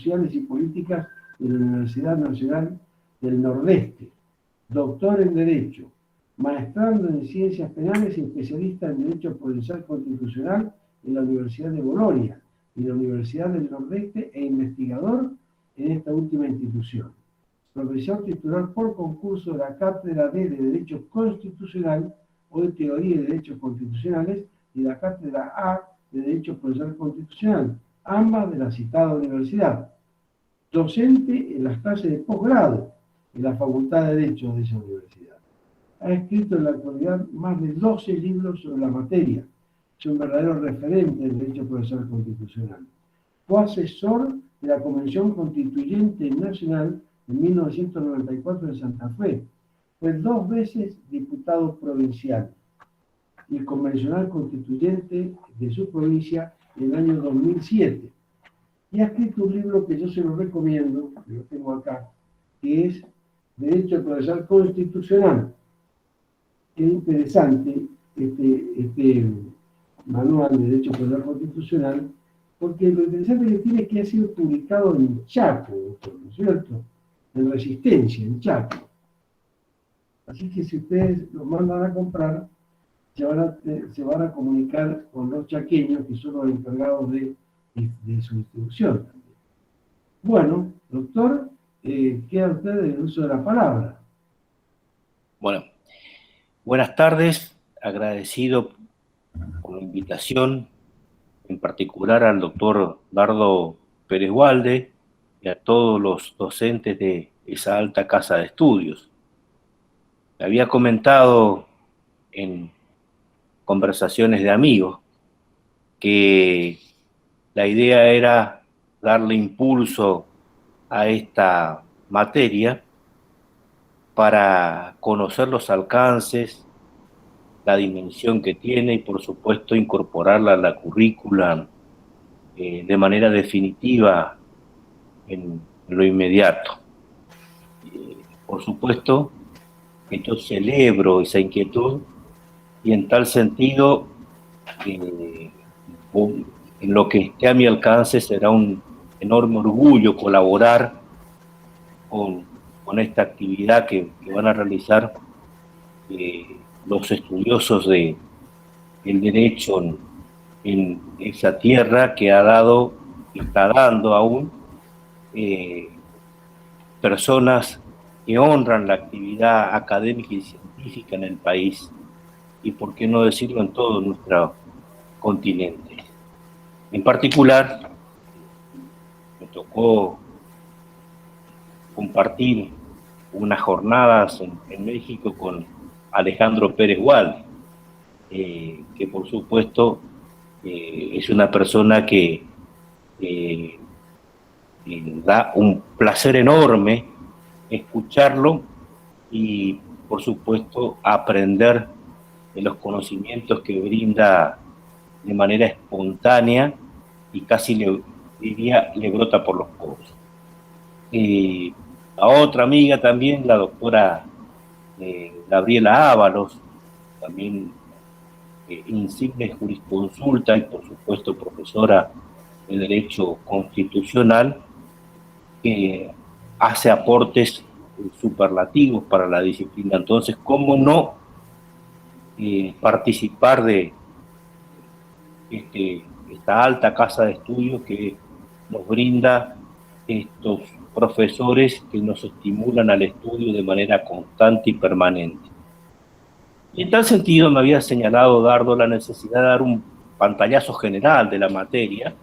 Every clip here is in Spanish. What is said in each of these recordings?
Sociales y Políticas de la Universidad Nacional del Nordeste, doctor en Derecho, maestrando en Ciencias Penales y especialista en Derecho Procesal Constitucional en la Universidad de Bolonia y la Universidad del Nordeste e investigador en esta última institución. Profesor titular por concurso de la Cátedra D de Derecho Constitucional o de Teoría de Derechos Constitucionales y la Cátedra A de Derecho Procesal Constitucional, ambas de la citada universidad. Docente en las clases de posgrado en la Facultad de Derecho de esa universidad. Ha escrito en la actualidad más de 12 libros sobre la materia. Es un verdadero referente del derecho procesal constitucional. Fue asesor de la Convención Constituyente Nacional en 1994 en Santa Fe. Fue 2 veces diputado provincial y convencional constituyente de su provincia en el año 2007. Y ha escrito un libro que yo se lo recomiendo, que lo tengo acá, que es Derecho Procesal Constitucional. Es interesante este manual de Derecho Procesal Constitucional, porque lo interesante que tiene es que ha sido publicado en Chaco, ¿no es cierto? En Resistencia, en Chaco. Así que si ustedes lo mandan a comprar, se van a comunicar con los chaqueños, que son los encargados de su distribución también. Bueno, doctor, queda usted en el uso de la palabra. Bueno, buenas tardes, agradecido por la invitación, en particular al doctor Dardo Pérez Walde y a todos los docentes de esa alta casa de estudios. Me había comentado en conversaciones de amigos que la idea era darle impulso a esta materia para conocer los alcances, la dimensión que tiene y por supuesto incorporarla a la currícula de manera definitiva en lo inmediato. Por supuesto que yo celebro esa inquietud y en tal sentido en lo que esté a mi alcance será un enorme orgullo colaborar con esta actividad que van a realizar los estudiosos del derecho en esa tierra que ha dado y está dando aún personas que honran la actividad académica y científica en el país y por qué no decirlo en todo nuestro continente. En particular, me tocó compartir unas jornadas en México con Alejandro Pérez Walde, que por supuesto es una persona que da un placer enorme escucharlo y por supuesto aprender de los conocimientos que brinda de manera espontánea y casi le brota por los poros. La otra amiga también, la doctora Gabriela Ábalos, también insigne jurisconsulta y por supuesto profesora de Derecho Constitucional, que hace aportes superlativos para la disciplina. Entonces, ¿cómo no participar de esta alta casa de estudios que nos brinda estos profesores que nos estimulan al estudio de manera constante y permanente? Y en tal sentido me había señalado Dardo la necesidad de dar un pantallazo general de la materia,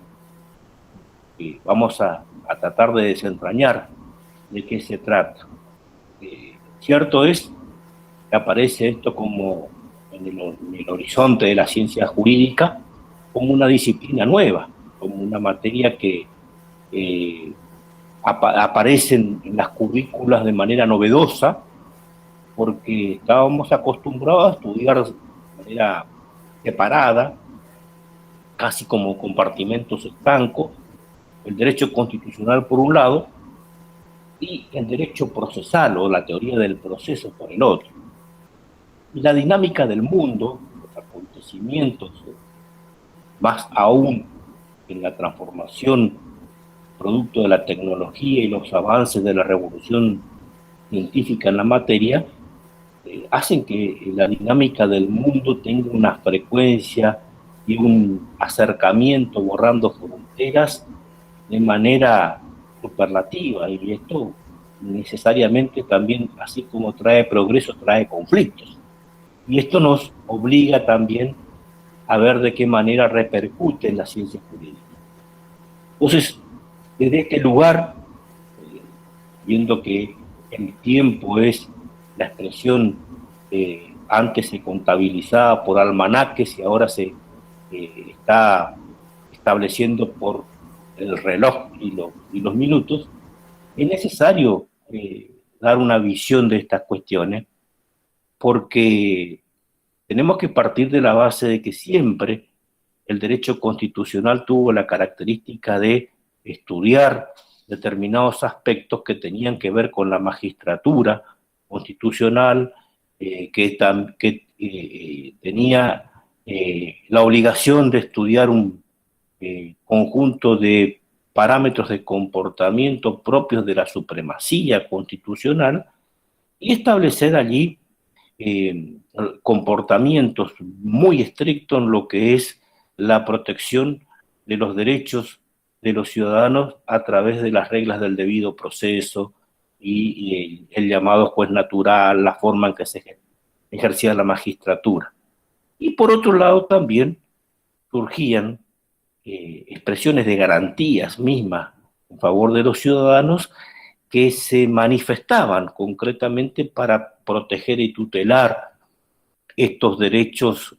que vamos a tratar de desentrañar de qué se trata. Cierto es que aparece esto como en el horizonte de la ciencia jurídica como una disciplina nueva, como una materia que aparece en las currículas de manera novedosa, porque estábamos acostumbrados a estudiar de manera separada, casi como compartimentos estancos, el derecho constitucional por un lado y el derecho procesal o la teoría del proceso por el otro. Y la dinámica del mundo, los acontecimientos, más aún en la transformación producto de la tecnología y los avances de la revolución científica en la materia, hacen que la dinámica del mundo tenga una frecuencia y un acercamiento borrando fronteras de manera superlativa, y esto necesariamente también, así como trae progreso, trae conflictos. Y esto nos obliga también a ver de qué manera repercute en la ciencia jurídica. Entonces, desde este lugar, viendo que el tiempo es la expresión antes se contabilizaba por almanaques y ahora se está estableciendo por el reloj y los minutos, es necesario dar una visión de estas cuestiones, porque tenemos que partir de la base de que siempre el derecho constitucional tuvo la característica de estudiar determinados aspectos que tenían que ver con la magistratura constitucional, que tenía la obligación de estudiar un conjunto de parámetros de comportamiento propios de la supremacía constitucional y establecer allí comportamientos muy estrictos en lo que es la protección de los derechos de los ciudadanos a través de las reglas del debido proceso y el llamado juez natural, la forma en que se ejercía la magistratura. Y por otro lado también surgían expresiones de garantías mismas en favor de los ciudadanos que se manifestaban concretamente para proteger y tutelar estos derechos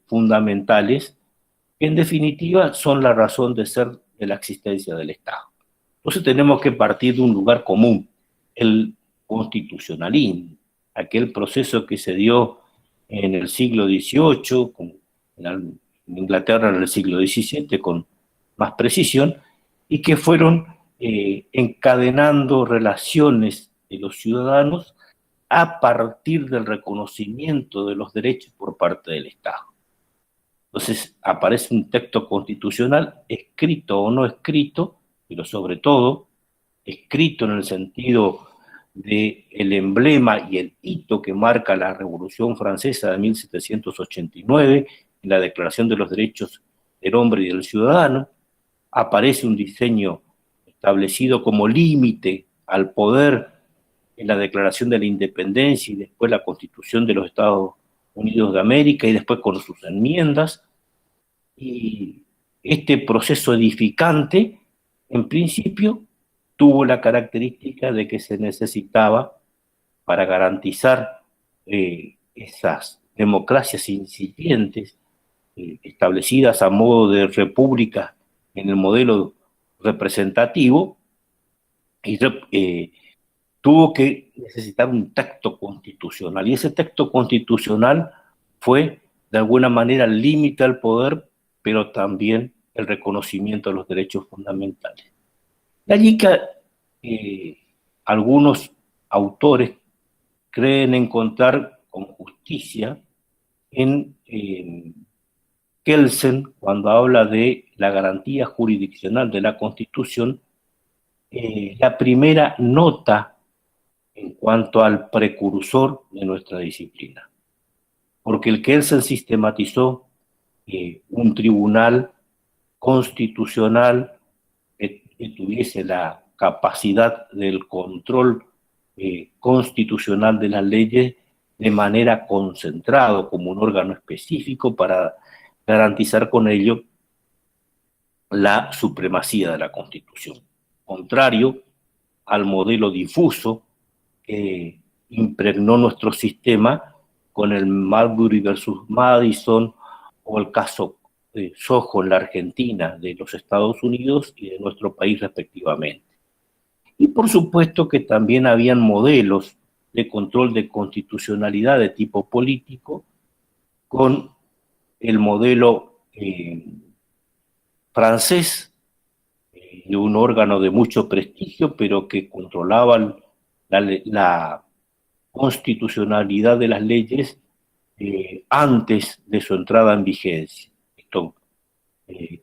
fundamentales, que en definitiva son la razón de ser de la existencia del Estado. Entonces tenemos que partir de un lugar común, el constitucionalismo, aquel proceso que se dio en el siglo XVIII, en Inglaterra en el siglo XVII con más precisión, y que fueron encadenando relaciones de los ciudadanos a partir del reconocimiento de los derechos por parte del Estado. Entonces aparece un texto constitucional, escrito o no escrito, pero sobre todo escrito en el sentido del emblema y el hito que marca la Revolución Francesa de 1789, en la Declaración de los Derechos del Hombre y del Ciudadano. Aparece un diseño establecido como límite al poder en la Declaración de la Independencia y después la Constitución de los Estados Unidos de América y después con sus enmiendas. Y este proceso edificante, en principio, tuvo la característica de que se necesitaba, para garantizar esas democracias incipientes, establecidas a modo de república en el modelo representativo, y tuvo que necesitar un texto constitucional, y ese texto constitucional fue de alguna manera el límite al poder, pero también el reconocimiento de los derechos fundamentales. De allí que algunos autores creen encontrar con justicia en Kelsen, cuando habla de la garantía jurisdiccional de la Constitución, la primera nota en cuanto al precursor de nuestra disciplina. Porque el Kelsen sistematizó un tribunal constitucional que tuviese la capacidad del control constitucional de las leyes de manera concentrada, como un órgano específico para garantizar con ello la supremacía de la Constitución, contrario al modelo difuso que impregnó nuestro sistema con el Marbury versus Madison o el caso Sojo en la Argentina, de los Estados Unidos y de nuestro país respectivamente. Y por supuesto que también habían modelos de control de constitucionalidad de tipo político, con el modelo francés, de un órgano de mucho prestigio, pero que controlaba la constitucionalidad de las leyes antes de su entrada en vigencia. Esto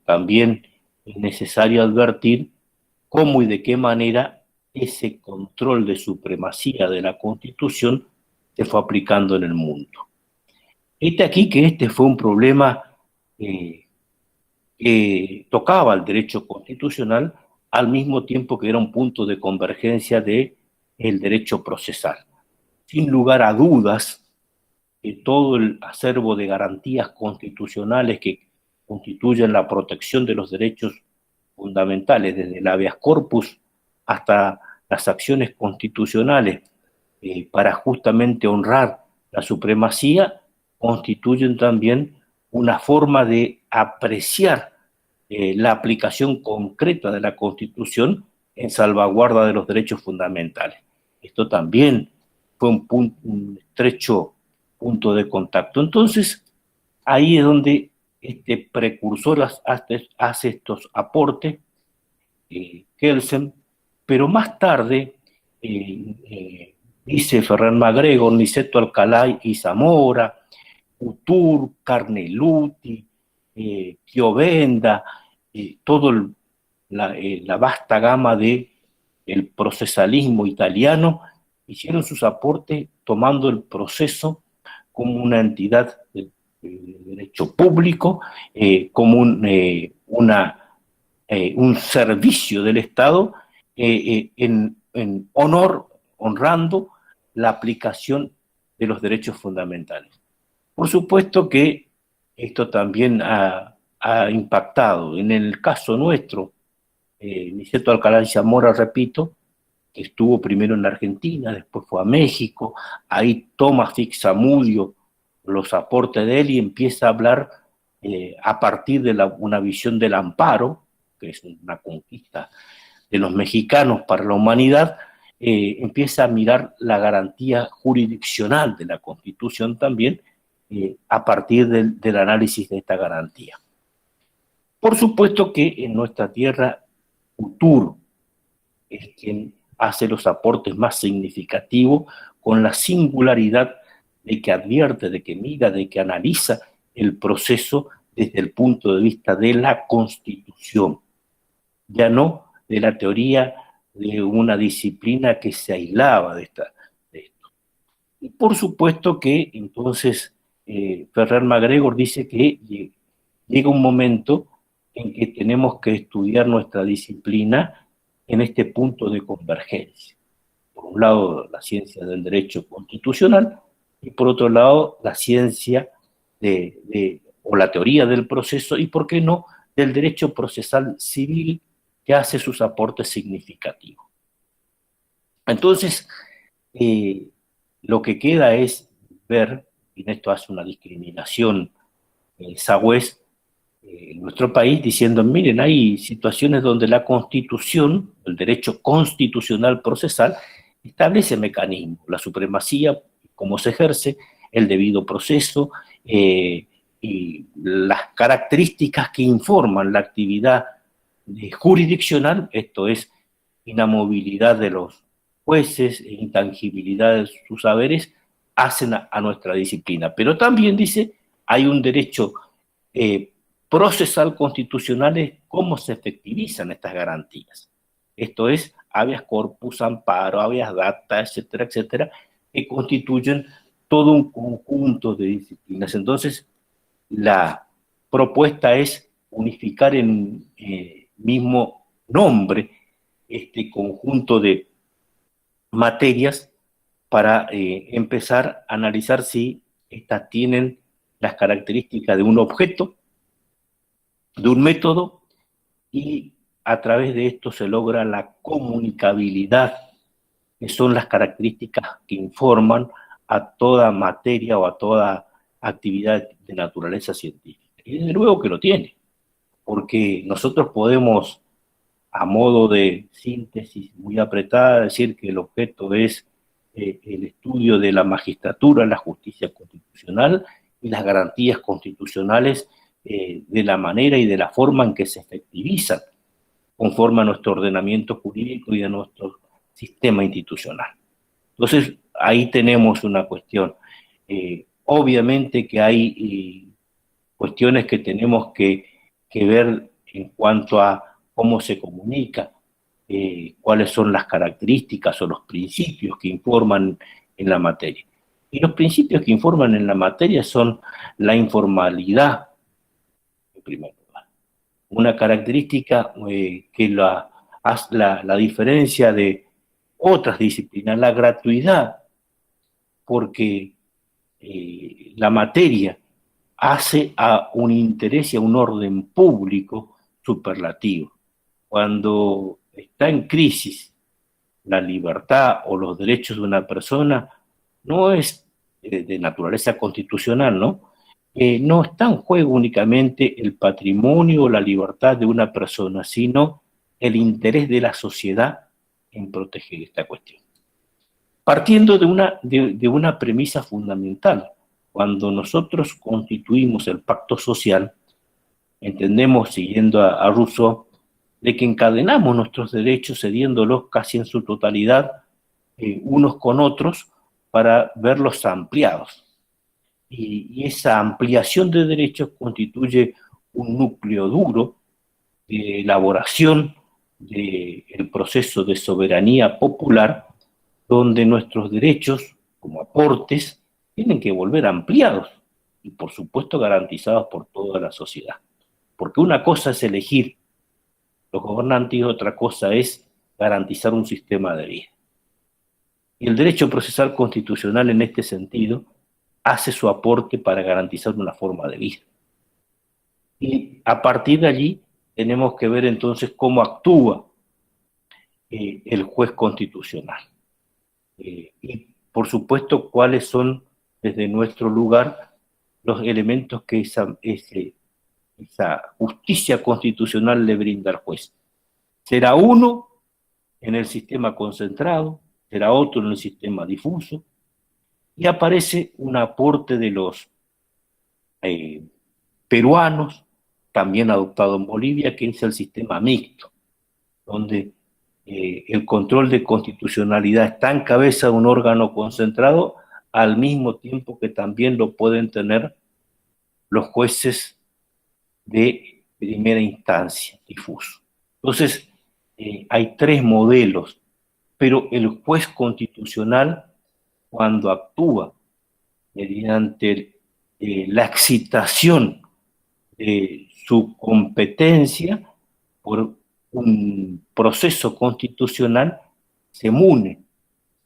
también es necesario advertir cómo y de qué manera ese control de supremacía de la Constitución se fue aplicando en el mundo. Aquí que este fue un problema que tocaba el derecho constitucional al mismo tiempo que era un punto de convergencia del derecho procesal. Sin lugar a dudas, todo el acervo de garantías constitucionales que constituyen la protección de los derechos fundamentales, desde el habeas corpus hasta las acciones constitucionales para justamente honrar la supremacía, constituyen también una forma de apreciar la aplicación concreta de la Constitución en salvaguarda de los derechos fundamentales. Esto también fue un estrecho punto de contacto. Entonces, ahí es donde este precursor hace estos aportes, Kelsen, pero más tarde dice Ferrer MacGregor, Niceto Alcalá y Zamora, Utur, Carneluti, Chiovenda, toda la vasta gama del procesalismo italiano, hicieron sus aportes tomando el proceso como una entidad de derecho público, como un servicio del Estado en honrando la aplicación de los derechos fundamentales. Por supuesto que esto también ha impactado. En el caso nuestro, Niceto Alcalá y Zamora, repito, que estuvo primero en la Argentina, después fue a México, ahí toma Fixamudio los aportes de él y empieza a hablar a partir de una visión del amparo, que es una conquista de los mexicanos para la humanidad, empieza a mirar la garantía jurisdiccional de la Constitución también, a partir del análisis de esta garantía. Por supuesto que en nuestra tierra, Utur es quien hace los aportes más significativos, con la singularidad de que advierte, de que mira, de que analiza el proceso desde el punto de vista de la Constitución, ya no de la teoría de una disciplina que se aislaba de esto. Y por supuesto que entonces Ferrer MacGregor dice que llega un momento en que tenemos que estudiar nuestra disciplina en este punto de convergencia. Por un lado, la ciencia del derecho constitucional, y por otro lado, la ciencia o la teoría del proceso, y por qué no, del derecho procesal civil, que hace sus aportes significativos. Entonces, lo que queda es ver, y en esto hace una discriminación Sagüez, en nuestro país, diciendo, miren, hay situaciones donde la Constitución, el derecho constitucional procesal, establece mecanismos, la supremacía, cómo se ejerce, el debido proceso, y las características que informan la actividad jurisdiccional, esto es, inamovilidad de los jueces, intangibilidad de sus saberes, hacen a nuestra disciplina. Pero también dice, hay un derecho procesal constitucional, es cómo se efectivizan estas garantías. Esto es, habeas corpus, amparo, habeas data, etcétera, etcétera, que constituyen todo un conjunto de disciplinas. Entonces, la propuesta es unificar en mismo nombre este conjunto de materias para empezar a analizar si estas tienen las características de un objeto, de un método, y a través de esto se logra la comunicabilidad, que son las características que informan a toda materia o a toda actividad de naturaleza científica. Y desde luego que lo tiene, porque nosotros podemos, a modo de síntesis muy apretada, decir que el objeto es el estudio de la magistratura, la justicia constitucional y las garantías constitucionales de la manera y de la forma en que se efectivizan conforme a nuestro ordenamiento jurídico y a nuestro sistema institucional. Entonces, ahí tenemos una cuestión. Obviamente que hay cuestiones que tenemos que ver en cuanto a cómo se comunica. cuáles son las características o los principios que informan en la materia. Y los principios que informan en la materia son la informalidad, en primer lugar. Una característica que la diferencia de otras disciplinas, la gratuidad, porque la materia hace a un interés y a un orden público superlativo. Cuando está en crisis la libertad o los derechos de una persona, no es de naturaleza constitucional, ¿no? No está en juego únicamente el patrimonio o la libertad de una persona, sino el interés de la sociedad en proteger esta cuestión. Partiendo de una premisa fundamental, cuando nosotros constituimos el pacto social, entendemos, siguiendo a Rousseau, de que encadenamos nuestros derechos cediéndolos casi en su totalidad unos con otros para verlos ampliados. Y esa ampliación de derechos constituye un núcleo duro de elaboración del proceso de soberanía popular, donde nuestros derechos, como aportes, tienen que volver ampliados y, por supuesto, garantizados por toda la sociedad. Porque una cosa es elegir los gobernantes y otra cosa es garantizar un sistema de vida. Y el derecho procesal constitucional, en este sentido, hace su aporte para garantizar una forma de vida. Y a partir de allí tenemos que ver entonces cómo actúa el juez constitucional. Y por supuesto cuáles son desde nuestro lugar los elementos que esa justicia constitucional le brinda al juez. Será uno en el sistema concentrado, será otro en el sistema difuso, y aparece un aporte de los peruanos, también adoptado en Bolivia, que es el sistema mixto, donde el control de constitucionalidad está en cabeza de un órgano concentrado, al mismo tiempo que también lo pueden tener los jueces de primera instancia, difuso. Entonces, hay tres modelos, pero el juez constitucional, cuando actúa mediante la excitación de su competencia por un proceso constitucional, se mune,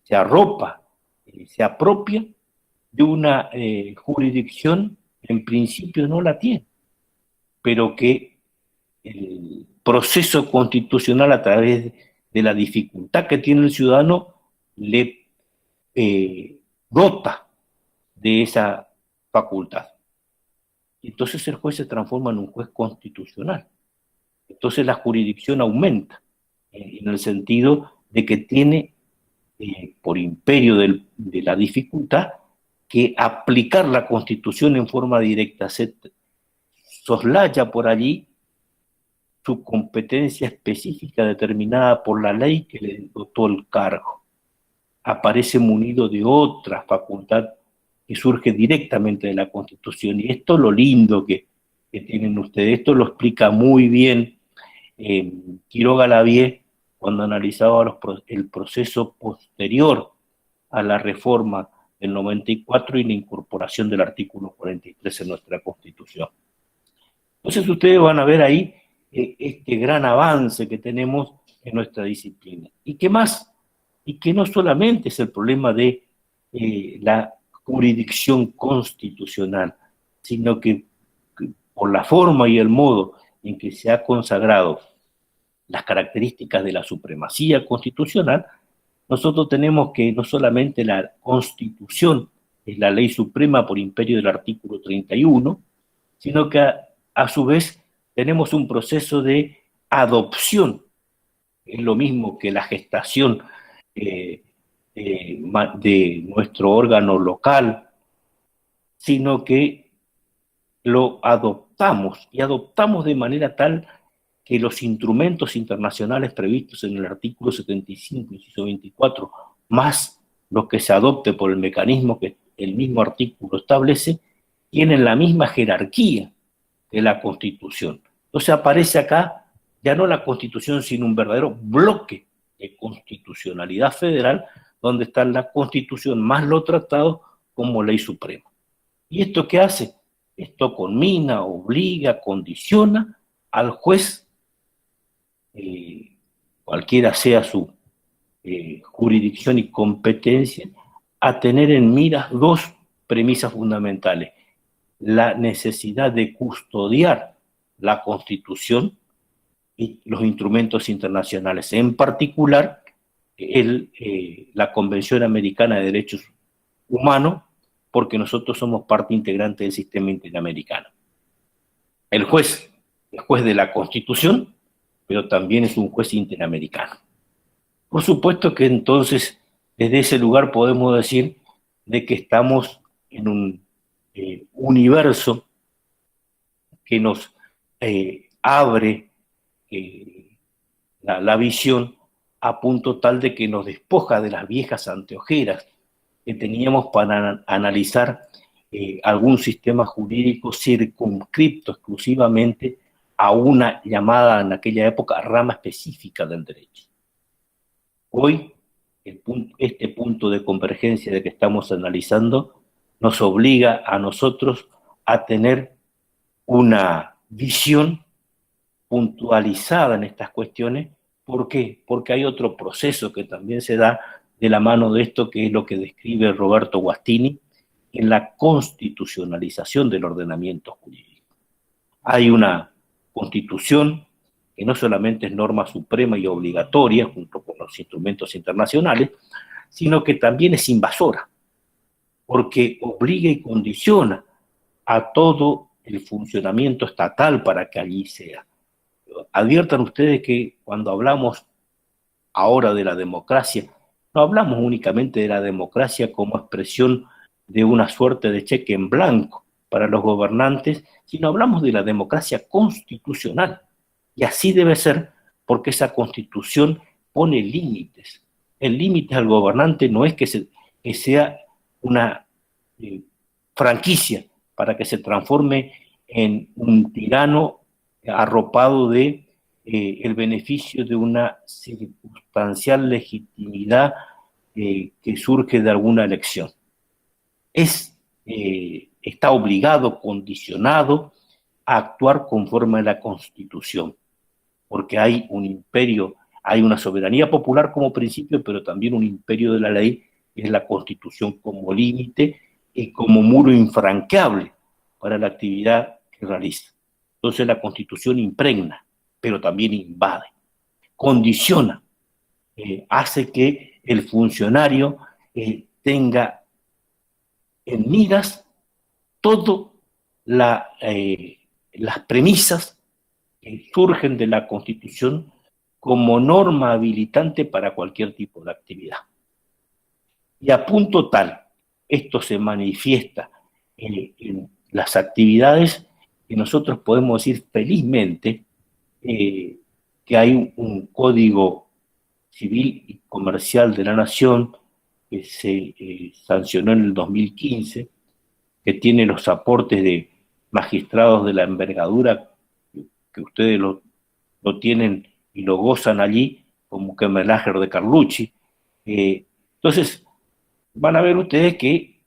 se arropa, se apropia de una jurisdicción en principio no la tiene, pero que el proceso constitucional, a través de la dificultad que tiene el ciudadano, le dota de esa facultad. Entonces el juez se transforma en un juez constitucional. Entonces la jurisdicción aumenta, en el sentido de que tiene, por imperio de la dificultad, que aplicar la Constitución en forma directa. Se soslaya por allí su competencia específica determinada por la ley que le dotó el cargo. Aparece munido de otra facultad que surge directamente de la Constitución. Y esto es lo lindo que tienen ustedes. Esto lo explica muy bien Quiroga Lavie cuando analizaba el proceso posterior a la reforma del 94 y la incorporación del artículo 43 en nuestra Constitución. Entonces ustedes van a ver ahí este gran avance que tenemos en nuestra disciplina. ¿Y qué más? Y que no solamente es el problema de la jurisdicción constitucional, sino que por la forma y el modo en que se ha consagrado las características de la supremacía constitucional, nosotros tenemos que no solamente la Constitución es la ley suprema por imperio del artículo 31, sino que a su vez tenemos un proceso de adopción, es lo mismo que la gestación de nuestro órgano local, sino que lo adoptamos, y adoptamos de manera tal que los instrumentos internacionales previstos en el artículo 75, inciso 24, más los que se adopte por el mecanismo que el mismo artículo establece, tienen la misma jerarquía que la Constitución. Entonces aparece acá ya no la Constitución, sino un verdadero bloque de constitucionalidad federal, donde está la Constitución más los tratados como ley suprema. ¿Y esto qué hace? Esto conmina, obliga, condiciona al juez, cualquiera sea su jurisdicción y competencia, a tener en miras dos premisas fundamentales: la necesidad de custodiar la Constitución y los instrumentos internacionales, en particular la Convención Americana de Derechos Humanos, porque nosotros somos parte integrante del sistema interamericano. El juez es juez de la Constitución, pero también es un juez interamericano. Por supuesto que entonces, desde ese lugar podemos decir de que estamos en un universo que nos abre la visión a punto tal de que nos despoja de las viejas anteojeras que teníamos para analizar algún sistema jurídico circunscripto exclusivamente a una llamada en aquella época rama específica del derecho. Hoy, este punto de convergencia de que estamos analizando nos obliga a nosotros a tener una visión puntualizada en estas cuestiones. ¿Por qué? Porque hay otro proceso que también se da de la mano de esto, que es lo que describe Roberto Guastini en la constitucionalización del ordenamiento jurídico. Hay una constitución que no solamente es norma suprema y obligatoria junto con los instrumentos internacionales, sino que también es invasora, porque obliga y condiciona a todo el funcionamiento estatal para que allí sea. Adviertan ustedes que cuando hablamos ahora de la democracia, no hablamos únicamente de la democracia como expresión de una suerte de cheque en blanco para los gobernantes, sino hablamos de la democracia constitucional. Y así debe ser, porque esa constitución pone límites. El límite al gobernante no es que sea una franquicia para que se transforme en un tirano arropado de el beneficio de una circunstancial legitimidad que surge de alguna elección. Está obligado, condicionado a actuar conforme a la Constitución, porque hay un imperio, hay una soberanía popular como principio, pero también un imperio de la ley, que es la Constitución como límite y como muro infranqueable para la actividad que realiza. Entonces la Constitución impregna, pero también invade, condiciona, hace que el funcionario tenga en miras todas las premisas que surgen de la Constitución como norma habilitante para cualquier tipo de actividad. Y a punto tal, esto se manifiesta en las actividades que nosotros podemos decir felizmente que hay un código civil y comercial de la Nación que se sancionó en el 2015, que tiene los aportes de magistrados de la envergadura que ustedes lo tienen y lo gozan allí, como Kemelager de Carlucci. Entonces, van a ver ustedes que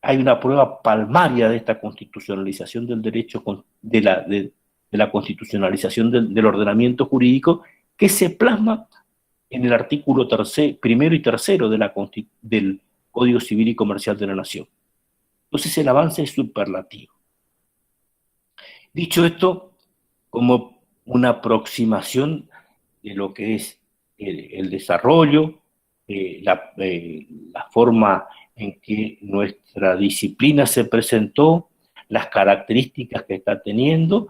hay una prueba palmaria de esta constitucionalización del derecho, de la constitucionalización del ordenamiento jurídico, que se plasma en el artículo primero y tercero del Código Civil y Comercial de la Nación. Entonces el avance es superlativo. Dicho esto, como una aproximación de lo que es el desarrollo, la forma en que nuestra disciplina se presentó, las características que está teniendo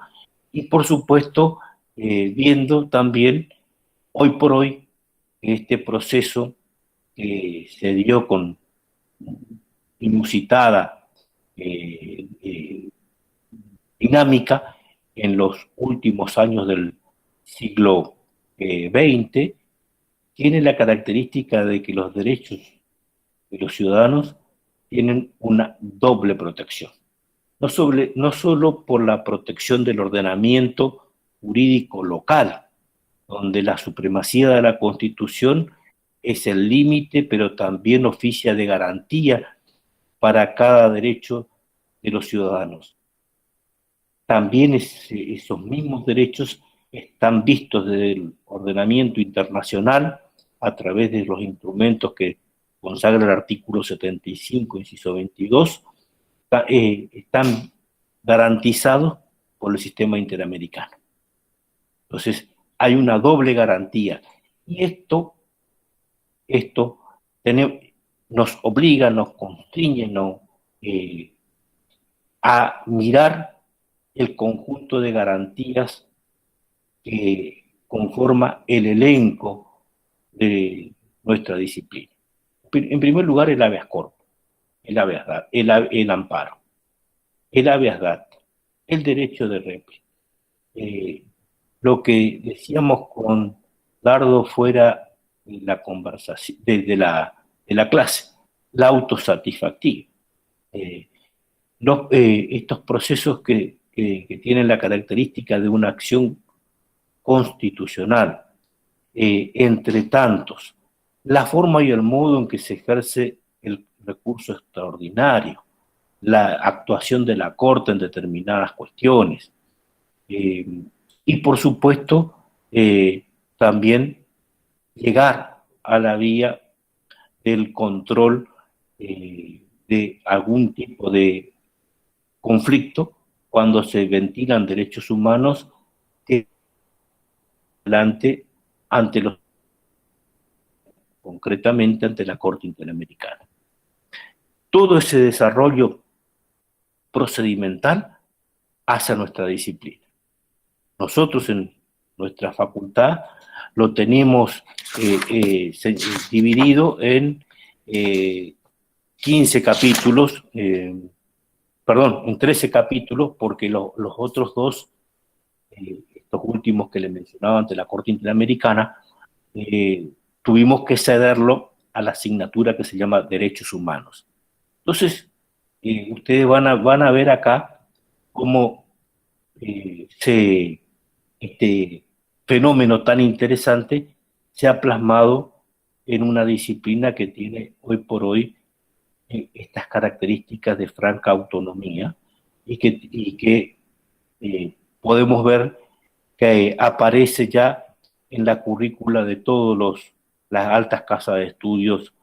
y por supuesto viendo también hoy por hoy este proceso que se dio con inusitada dinámica en los últimos años del siglo XX, tiene la característica de que los derechos de los ciudadanos tienen una doble protección. No solo por la protección del ordenamiento jurídico local, donde la supremacía de la Constitución es el límite, pero también oficia de garantía para cada derecho de los ciudadanos. También esos mismos derechos están vistos desde el ordenamiento internacional a través de los instrumentos que consagra el artículo 75, inciso 22, están garantizados por el sistema interamericano. Entonces, hay una doble garantía. Y esto nos obliga, nos constriñe a mirar el conjunto de garantías que conforma el elenco de nuestra disciplina. En primer lugar, el habeas corpus, el amparo, el habeas data, el derecho de réplica. Lo que decíamos con Dardo fuera de la conversación, de la clase, la autosatisfactiva. Estos procesos que tienen la característica de una acción constitucional, entre tantos, la forma y el modo en que se ejerce el recurso extraordinario, la actuación de la Corte en determinadas cuestiones, y por supuesto también llegar a la vía del control de algún tipo de conflicto cuando se ventilan derechos humanos concretamente ante la Corte Interamericana. Todo ese desarrollo procedimental hace nuestra disciplina. Nosotros en nuestra facultad lo tenemos dividido en 15 capítulos, en 13 capítulos, porque los otros dos, estos últimos que le mencionaba ante la Corte Interamericana, tuvimos que cederlo a la asignatura que se llama Derechos Humanos. Entonces, ustedes van a ver acá cómo este fenómeno tan interesante se ha plasmado en una disciplina que tiene hoy por hoy estas características de franca autonomía y que podemos ver que aparece ya en la currícula de todas las altas casas de estudios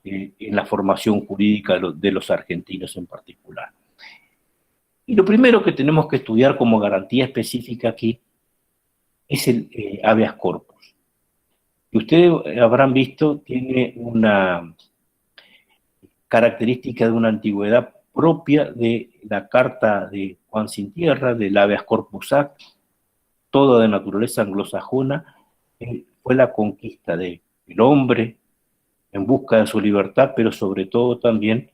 en la formación jurídica de los argentinos en particular. Y lo primero que tenemos que estudiar como garantía específica aquí es el habeas corpus. Y ustedes habrán visto, tiene una característica de una antigüedad propia de la Carta de Juan Sin Tierra, del Habeas Corpus Act, toda de naturaleza anglosajona. Fue la conquista del hombre en busca de su libertad, pero sobre todo también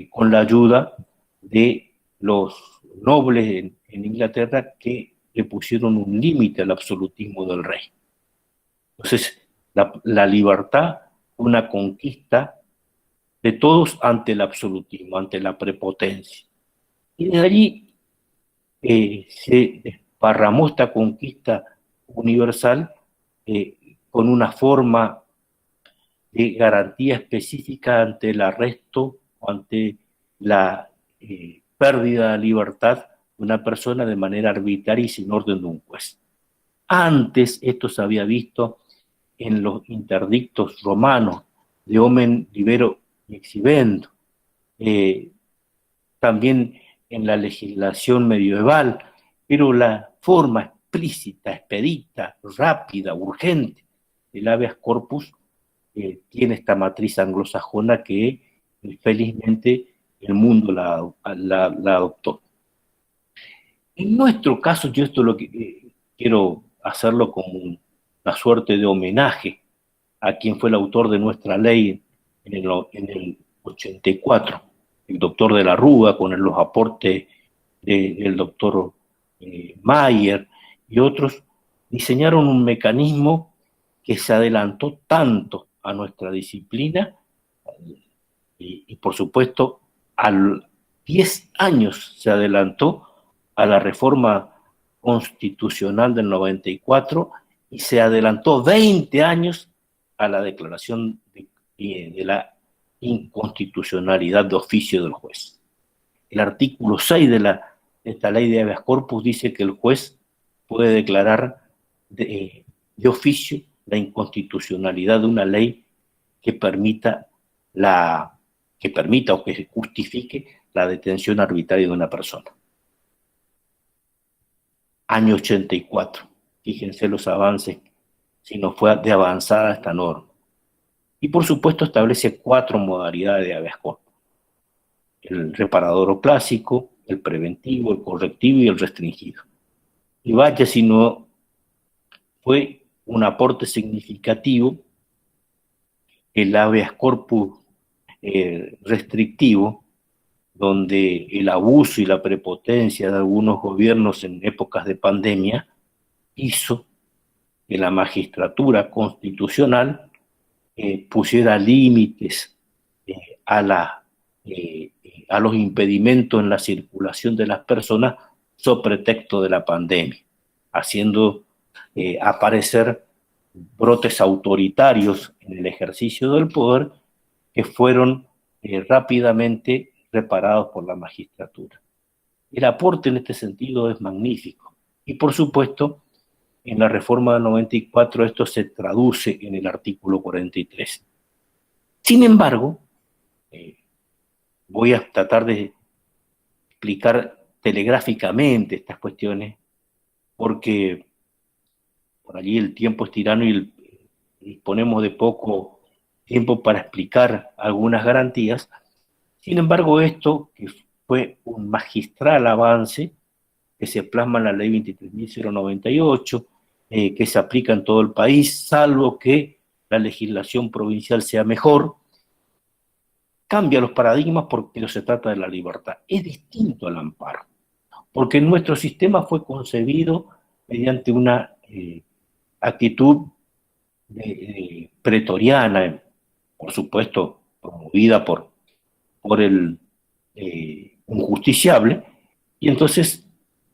con la ayuda de los nobles en Inglaterra que le pusieron un límite al absolutismo del rey. Entonces, la libertad, una conquista de todos ante el absolutismo, ante la prepotencia. Y de allí se desparramó esta conquista universal con una forma de garantía específica ante el arresto o ante la pérdida de libertad de una persona de manera arbitraria y sin orden de un juez. Antes esto se había visto en los interdictos romanos de Omen Libero y Exhibendo, también en la legislación medieval, pero la forma explícita, expedita, rápida, urgente del habeas corpus tiene esta matriz anglosajona que felizmente el mundo la adoptó. En nuestro caso, yo esto lo que quiero hacerlo como una suerte de homenaje a quien fue el autor de nuestra ley en el 84, el doctor de la Rúa, con los aportes del doctor Mayer y otros, diseñaron un mecanismo que se adelantó tanto a nuestra disciplina y por supuesto, a 10 años se adelantó a la reforma constitucional del 94 y se adelantó 20 años a la declaración de la inconstitucionalidad de oficio del juez. El artículo 6 de esta ley de habeas corpus dice que el juez puede declarar de oficio la inconstitucionalidad de una ley que permita o que justifique la detención arbitraria de una persona. Año 84, fíjense los avances, si no fue de avanzada esta norma. Y por supuesto establece 4 modalidades de habeas corpus: el reparador o clásico, el preventivo, el correctivo y el restringido. Y vaya si no fue un aporte significativo el habeas corpus restrictivo, donde el abuso y la prepotencia de algunos gobiernos en épocas de pandemia hizo que la magistratura constitucional pusiera límites a los impedimentos en la circulación de las personas sobre pretexto de la pandemia, haciendo aparecer brotes autoritarios en el ejercicio del poder que fueron rápidamente reparados por la magistratura. El aporte en este sentido es magnífico. Y por supuesto, en la reforma del 94 esto se traduce en el artículo 43. Sin embargo, voy a tratar de explicar telegráficamente estas cuestiones, porque por allí el tiempo es tirano y disponemos de poco tiempo para explicar algunas garantías. Sin embargo, esto, que fue un magistral avance, que se plasma en la ley 23.098, que se aplica en todo el país, salvo que la legislación provincial sea mejor, cambia los paradigmas porque no se trata de la libertad. Es distinto al amparo, porque nuestro sistema fue concebido mediante una actitud pretoriana, por supuesto promovida por un justiciable, y entonces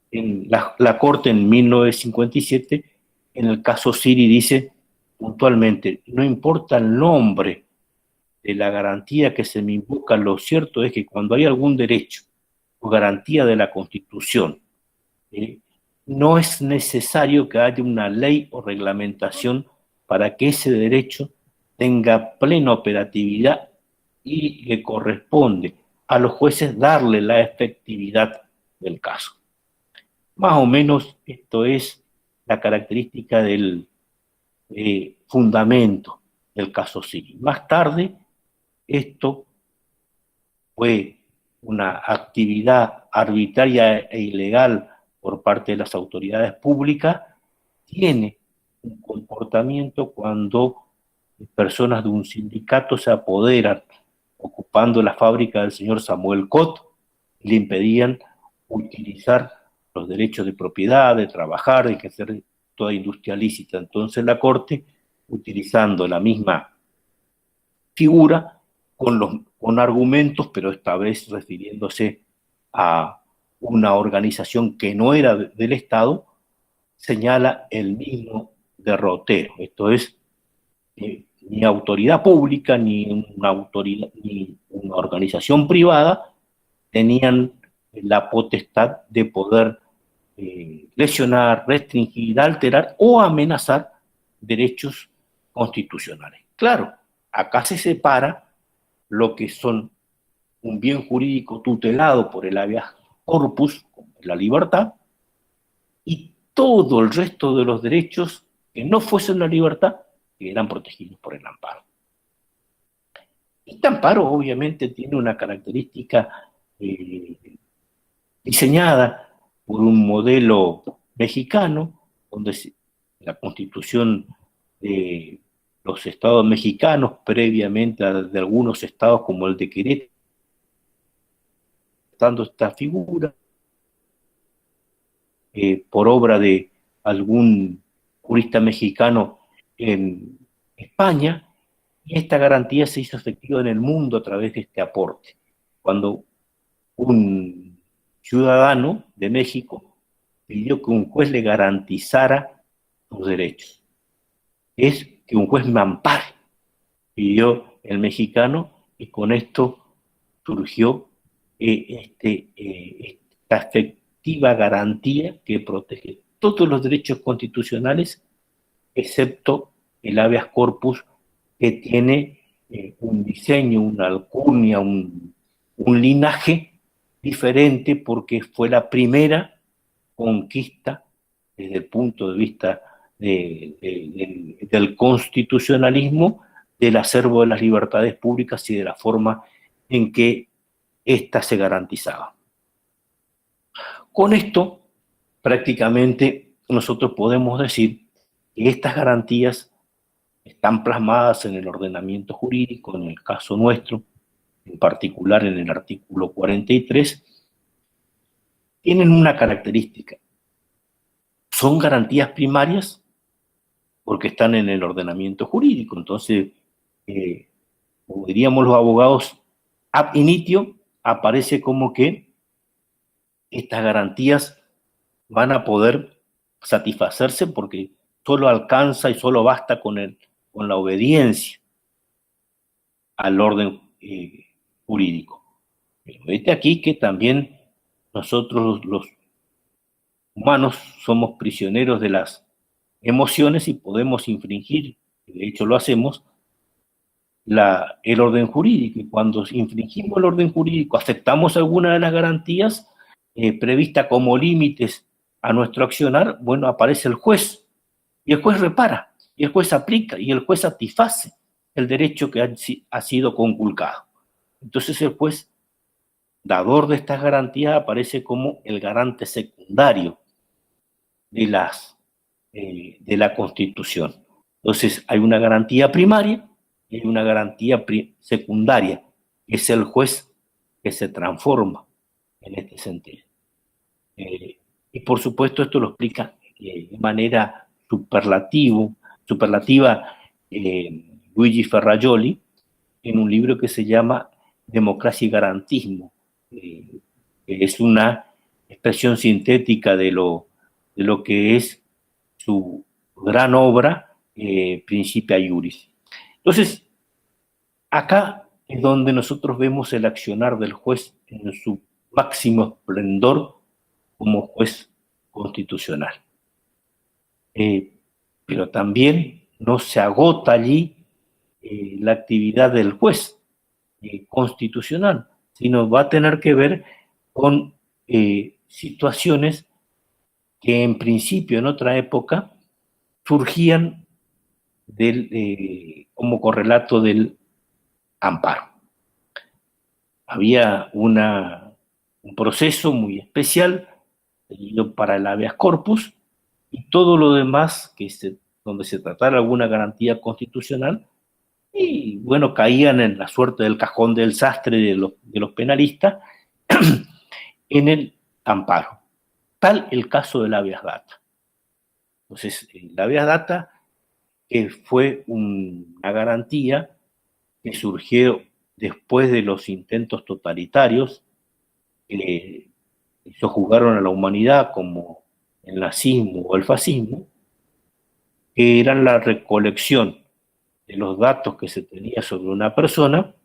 en la Corte en 1957, en el caso Siri, dice puntualmente: no importa el nombre de la garantía que se me invoca, lo cierto es que cuando hay algún derecho o garantía de la Constitución, no es necesario que haya una ley o reglamentación para que ese derecho tenga plena operatividad, y le corresponde a los jueces darle la efectividad del caso. Más o menos esto es la característica del fundamento del caso Siri. Más tarde, esto fue una actividad arbitraria e ilegal por parte de las autoridades públicas. Tiene un comportamiento cuando personas de un sindicato se apoderan, ocupando la fábrica del señor Samuel Cot, y le impedían utilizar los derechos de propiedad, de trabajar, de ejercer toda industria lícita. Entonces la Corte, utilizando la misma figura, con argumentos, pero esta vez refiriéndose a una organización que no era del Estado, señala el mismo derrotero. Esto es, ni autoridad pública ni una organización privada tenían la potestad de poder lesionar, restringir, alterar o amenazar derechos constitucionales. Claro, acá se separa lo que son un bien jurídico tutelado por el habeas corpus, como la libertad, y todo el resto de los derechos que no fuesen la libertad, que eran protegidos por el amparo. Este amparo obviamente tiene una característica diseñada por un modelo mexicano, donde la Constitución de los estados mexicanos, previamente de algunos estados como el de Querétaro, dando esta figura por obra de algún jurista mexicano en España, y esta garantía se hizo efectiva en el mundo a través de este aporte. Cuando un ciudadano de México pidió que un juez le garantizara sus derechos. es que un juez me ampare, pidió el mexicano, y con esto surgió esta efectiva garantía que protege todos los derechos constitucionales, excepto el habeas corpus, que tiene un diseño, una alcurnia, un linaje diferente, porque fue la primera conquista desde el punto de vista del constitucionalismo, del acervo de las libertades públicas y de la forma en que éstas se garantizaban. Con esto, prácticamente, nosotros podemos decir que estas garantías están plasmadas en el ordenamiento jurídico, en el caso nuestro, en particular en el artículo 43, tienen una característica. Son garantías primarias porque están en el ordenamiento jurídico. Entonces, como diríamos los abogados, ab initio aparece como que estas garantías van a poder satisfacerse porque solo alcanza y solo basta con la obediencia al orden jurídico. Pero vete aquí que también nosotros los humanos somos prisioneros de las emociones y podemos infringir, de hecho lo hacemos, el orden jurídico. Y cuando infringimos el orden jurídico, aceptamos alguna de las garantías previstas como límites a nuestro accionar, bueno, aparece el juez, y el juez repara, y el juez aplica, y el juez satisface el derecho que ha sido conculcado. Entonces el juez, dador de estas garantías, aparece como el garante secundario de la Constitución. Entonces hay una garantía primaria y hay una garantía secundaria, que es el juez que se transforma en este sentido. Y por supuesto esto lo explica de manera superlativa Luigi Ferrajoli en un libro que se llama Democracia y Garantismo, que es una expresión sintética de lo que es su gran obra, Principia Iuris. Entonces, acá es donde nosotros vemos el accionar del juez en su máximo esplendor como juez constitucional. Pero también no se agota allí la actividad del juez constitucional, sino va a tener que ver con situaciones que en principio en otra época surgían como correlato del amparo. Había un proceso muy especial para el habeas corpus, y todo lo demás donde se tratara alguna garantía constitucional, y bueno, caían en la suerte del cajón del sastre de los penalistas en el amparo. Tal el caso del habeas data. Entonces, el habeas data, que fue una garantía que surgió después de los intentos totalitarios que sojuzgaron a la humanidad, como el nazismo o el fascismo, que eran la recolección de los datos que se tenía sobre una persona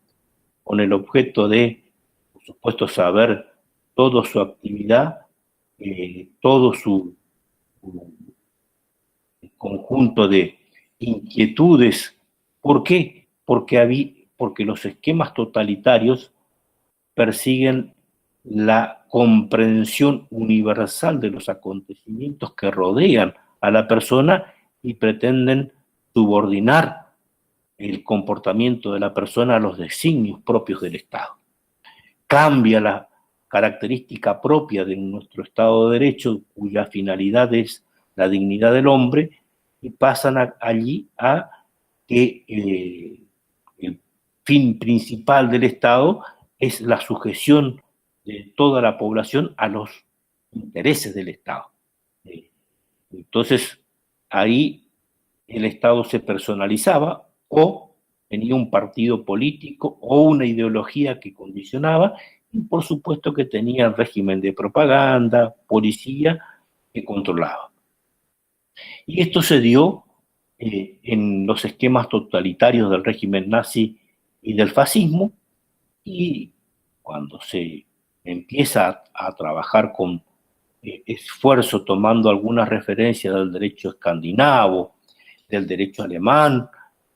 con el objeto de, por supuesto, saber toda su actividad, todo su conjunto de inquietudes. ¿Por qué? Porque los esquemas totalitarios persiguen la comprensión universal de los acontecimientos que rodean a la persona y pretenden subordinar el comportamiento de la persona a los designios propios del Estado. Cambia la característica propia de nuestro Estado de Derecho, cuya finalidad es la dignidad del hombre, y pasan allí a que el fin principal del Estado es la sujeción de toda la población a los intereses del Estado. Entonces, ahí el Estado se personalizaba, o tenía un partido político o una ideología que condicionaba, y por supuesto que tenía régimen de propaganda, policía que controlaba. Y esto se dio en los esquemas totalitarios del régimen nazi y del fascismo, y cuando se empieza a trabajar con esfuerzo, tomando algunas referencias del derecho escandinavo, del derecho alemán,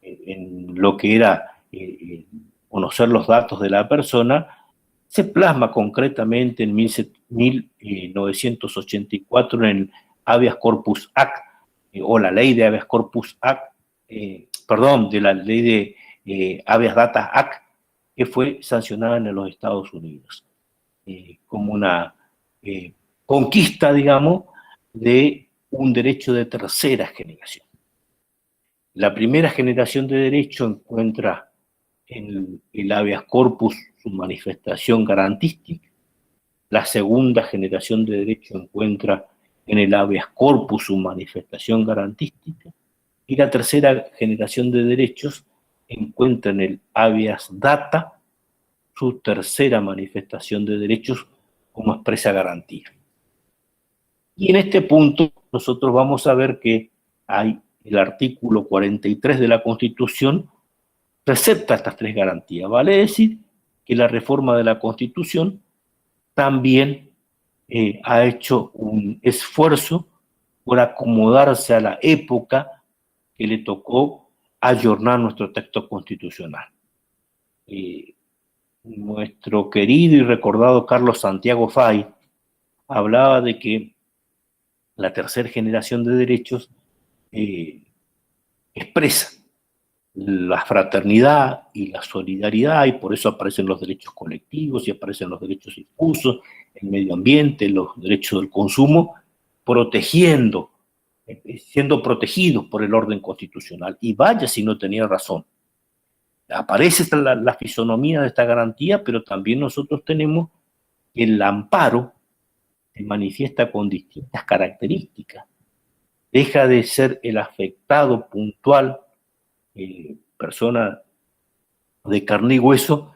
en lo que era conocer los datos de la persona, se plasma concretamente en 1984 en el Habeas Corpus Act, o la ley de Habeas Corpus Act, de la ley de Habeas Data Act, que fue sancionada en los Estados Unidos, como una conquista, digamos, de un derecho de tercera generación. La primera generación de derecho encuentra en el habeas corpus su manifestación garantística. La segunda generación de derecho encuentra en el habeas corpus su manifestación garantística. Y la tercera generación de derechos encuentra en el habeas data su tercera manifestación de derechos como expresa garantía. Y en este punto nosotros vamos a ver que hay el artículo 43 de la Constitución recepta estas tres garantías. Vale decir que la reforma de la Constitución también ha hecho un esfuerzo por acomodarse a la época que le tocó ayornar nuestro texto constitucional. Nuestro querido y recordado Carlos Santiago Fay hablaba de que la tercera generación de derechos expresa la fraternidad y la solidaridad, y por eso aparecen los derechos colectivos y aparecen los derechos difusos, el medio ambiente, los derechos del consumo, protegiendo, siendo protegidos por el orden constitucional. Y vaya si no tenía razón. Aparece la fisonomía de esta garantía, pero también nosotros tenemos que el amparo se manifiesta con distintas características. Deja de ser el afectado puntual, persona de carne y hueso,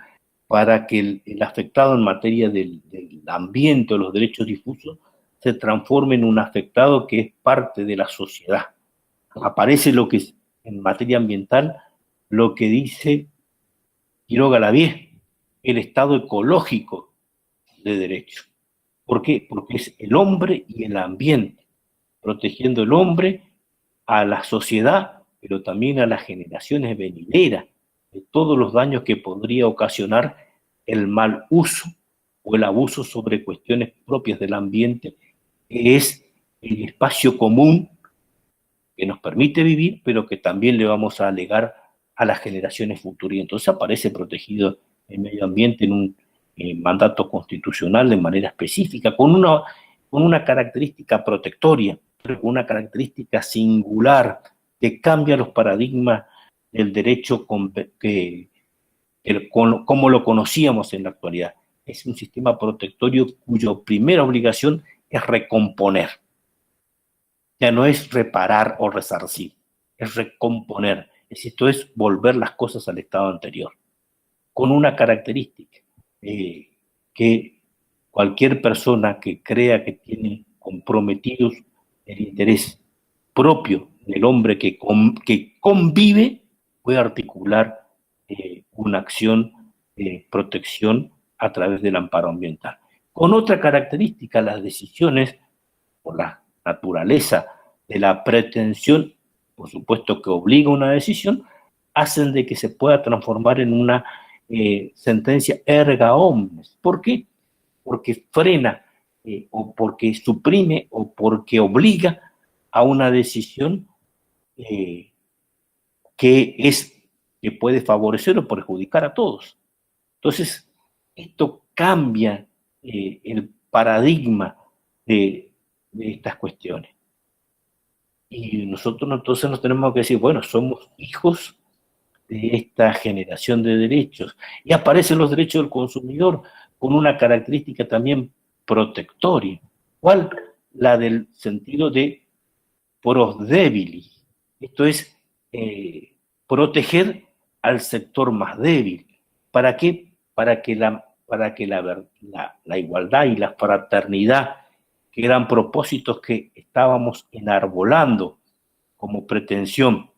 para que el afectado en materia del ambiente o los derechos difusos se transforme en un afectado que es parte de la sociedad. Aparece lo que es, en materia ambiental, lo que dice Quiroga Lavie, el estado ecológico de derecho. ¿Por qué? Porque es el hombre y el ambiente, protegiendo el hombre a la sociedad, pero también a las generaciones venideras, de todos los daños que podría ocasionar el mal uso o el abuso sobre cuestiones propias del ambiente, que es el espacio común que nos permite vivir, pero que también le vamos a legar a las generaciones futuras. Y entonces aparece protegido el medio ambiente en un mandato constitucional de manera específica, con una característica protectoria, pero con una característica singular que cambia los paradigmas del derecho como lo conocíamos en la actualidad. Es un sistema protectorio cuya primera obligación es recomponer. Ya no es reparar o resarcir, es recomponer. Es decir, esto es volver las cosas al estado anterior, con una característica, que cualquier persona que crea que tiene comprometidos el interés propio del hombre que convive puede articular una acción de protección a través del amparo ambiental. Con otra característica, las decisiones, por la naturaleza de la pretensión, por supuesto que obliga una decisión, hacen de que se pueda transformar en una sentencia erga omnes. ¿Por qué? Porque frena o porque suprime o porque obliga a una decisión que puede favorecer o perjudicar a todos. Entonces, esto cambia el paradigma de estas cuestiones. Y nosotros entonces nos tenemos que decir, bueno, somos hijos de esta generación de derechos. Y aparecen los derechos del consumidor con una característica también protectoria. ¿Cuál? La del sentido de pros débil. Esto es proteger al sector más débil. ¿Para qué? Para que la igualdad y la fraternidad, que eran propósitos que estábamos enarbolando como pretensión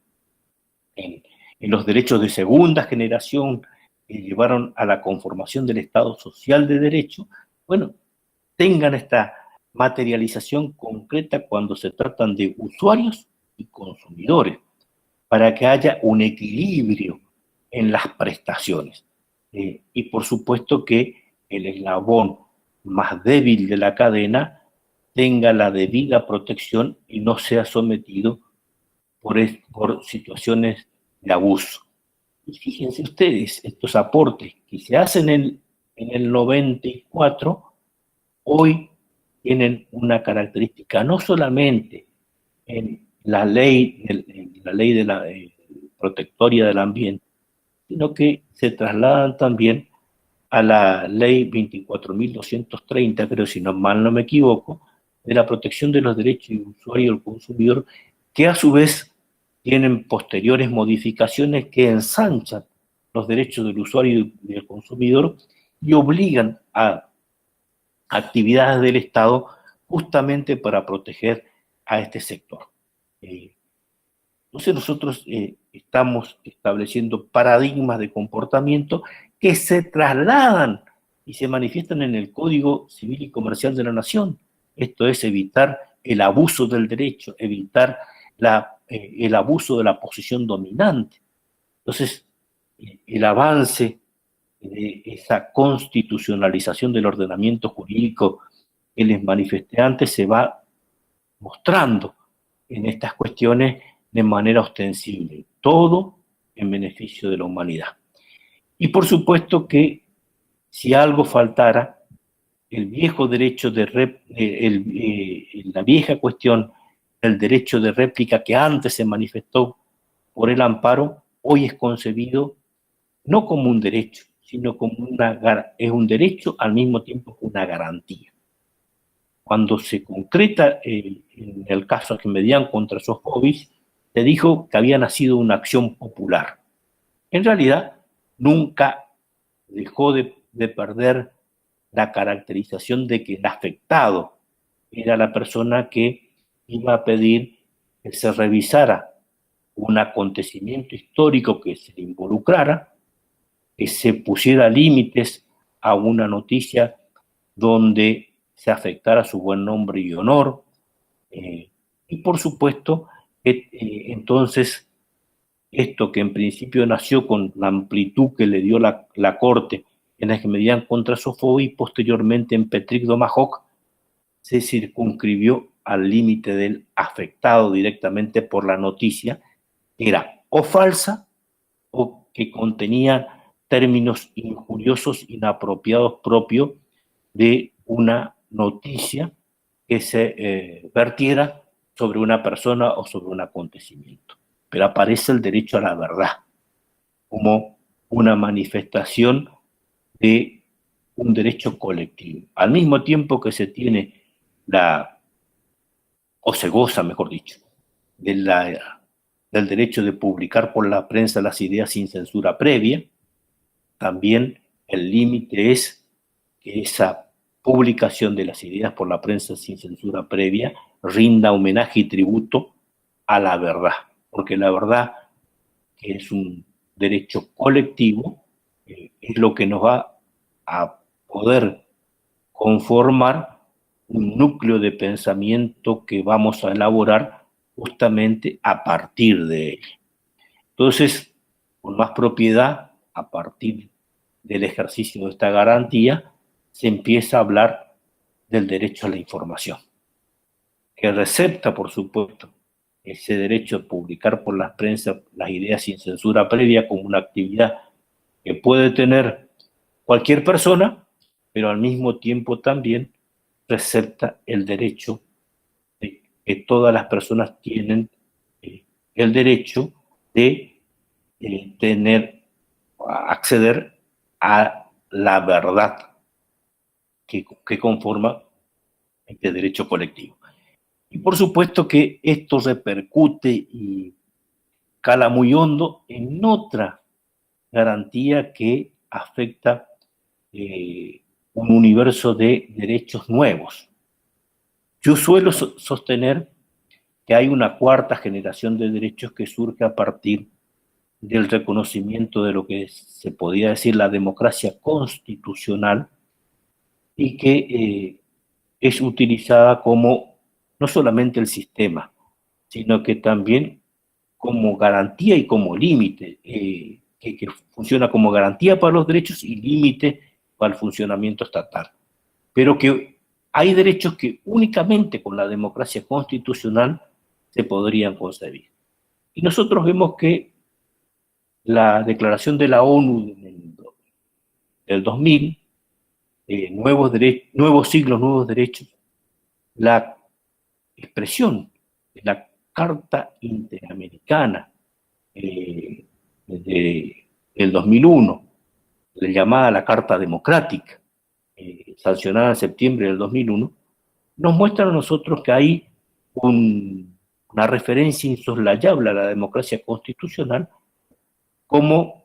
en, en los derechos de segunda generación que llevaron a la conformación del Estado social de derecho, bueno, tengan esta materialización concreta cuando se tratan de usuarios y consumidores, para que haya un equilibrio en las prestaciones. Y por supuesto que el eslabón más débil de la cadena tenga la debida protección y no sea sometido por situaciones de abuso. Y fíjense ustedes, estos aportes que se hacen en el 94, hoy tienen una característica, no solamente en la ley de la protectoria del ambiente, sino que se trasladan también a la ley 24.230, creo, si no mal no me equivoco, de la protección de los derechos del usuario y del consumidor, que a su vez tienen posteriores modificaciones que ensanchan los derechos del usuario y del consumidor y obligan a actividades del Estado justamente para proteger a este sector. Entonces nosotros estamos estableciendo paradigmas de comportamiento que se trasladan y se manifiestan en el Código Civil y Comercial de la Nación. Esto es evitar el abuso del derecho, evitar el abuso de la posición dominante. Entonces, el avance de esa constitucionalización del ordenamiento jurídico que les manifesté antes se va mostrando en estas cuestiones de manera ostensible, todo en beneficio de la humanidad. Y por supuesto que si algo faltara, el viejo derecho de la vieja cuestión del derecho de réplica que antes se manifestó por el amparo, hoy es concebido no como un derecho, sino como es un derecho al mismo tiempo que una garantía. Cuando se concreta en el caso Ahmedian contra Sofovich, se dijo que había nacido una acción popular. En realidad, nunca dejó de perder la caracterización de que el afectado era la persona que iba a pedir que se revisara un acontecimiento histórico que se le involucrara, que se pusiera límites a una noticia donde se afectara su buen nombre y honor, y por supuesto, entonces, esto que en principio nació con la amplitud que le dio la Corte en Ahmedian contra Sofovich y posteriormente en Petrick Domahawk, se circunscribió al límite del afectado directamente por la noticia, que era o falsa o que contenía términos injuriosos, inapropiados propios de una noticia que se vertiera sobre una persona o sobre un acontecimiento. Pero aparece el derecho a la verdad como una manifestación de un derecho colectivo. Al mismo tiempo que se tiene o se goza, mejor dicho, del derecho de publicar por la prensa las ideas sin censura previa, también el límite es que esa publicación de las ideas por la prensa sin censura previa rinda homenaje y tributo a la verdad, porque la verdad, que es un derecho colectivo, es lo que nos va a poder conformar un núcleo de pensamiento que vamos a elaborar justamente a partir de él. Entonces, con más propiedad, a partir del ejercicio de esta garantía, se empieza a hablar del derecho a la información, que recepta, por supuesto, ese derecho a publicar por las prensas las ideas sin censura previa como una actividad que puede tener cualquier persona, pero al mismo tiempo también recepta el derecho de que todas las personas tienen el derecho de acceder a la verdad que conforma este derecho colectivo. Y por supuesto que esto repercute y cala muy hondo en otra garantía que afecta un universo de derechos nuevos. Yo suelo sostener que hay una cuarta generación de derechos que surge a partir del reconocimiento de lo que se podía decir la democracia constitucional y que es utilizada como no solamente el sistema, sino que también como garantía y como límite, que funciona como garantía para los derechos y límite para el funcionamiento estatal. Pero que hay derechos que únicamente con la democracia constitucional se podrían concebir. Y nosotros vemos que la declaración de la ONU del 2000, nuevos siglos, nuevos derechos, la expresión de la Carta Interamericana del 2001, la llamada la Carta Democrática, sancionada en septiembre del 2001, nos muestra a nosotros que hay una referencia insoslayable a la democracia constitucional como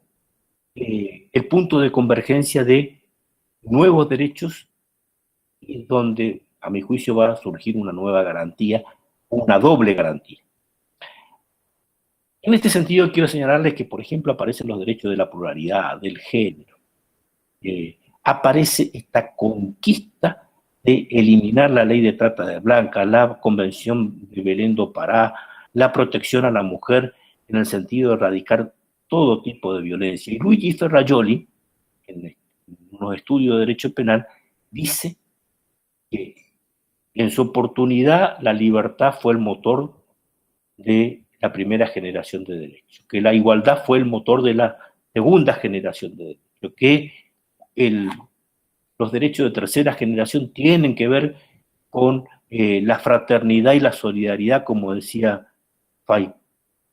el punto de convergencia de nuevos derechos, y donde, a mi juicio, va a surgir una nueva garantía, una doble garantía. En este sentido, quiero señalarles que, por ejemplo, aparecen los derechos de la pluralidad, del género. Aparece esta conquista de eliminar la ley de trata de blancas, la convención de Belén do Pará, la protección a la mujer en el sentido de erradicar todo tipo de violencia. Y Luigi Ferrajoli, en unos estudios de derecho penal, dice que en su oportunidad la libertad fue el motor de la primera generación de derechos, que la igualdad fue el motor de la segunda generación de derechos, que los derechos de tercera generación tienen que ver con la fraternidad y la solidaridad, como decía Fay,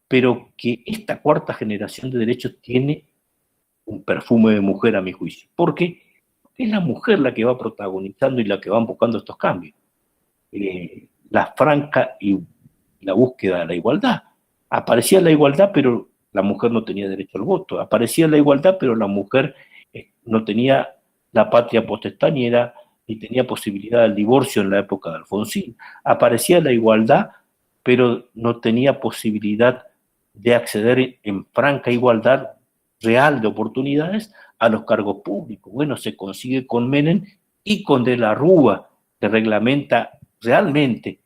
pero que esta cuarta generación de derechos tiene un perfume de mujer, a mi juicio, porque es la mujer la que va protagonizando y la que va buscando estos cambios. La franca y la búsqueda de la igualdad. Aparecía la igualdad, pero la mujer no tenía derecho al voto. Aparecía la igualdad, pero la mujer no tenía la patria potestad ni tenía posibilidad del divorcio en la época de Alfonsín. Aparecía la igualdad, pero no tenía posibilidad de acceder en franca igualdad real de oportunidades a los cargos públicos. Bueno, se consigue con Menem y con De la Rúa, que reglamenta realmente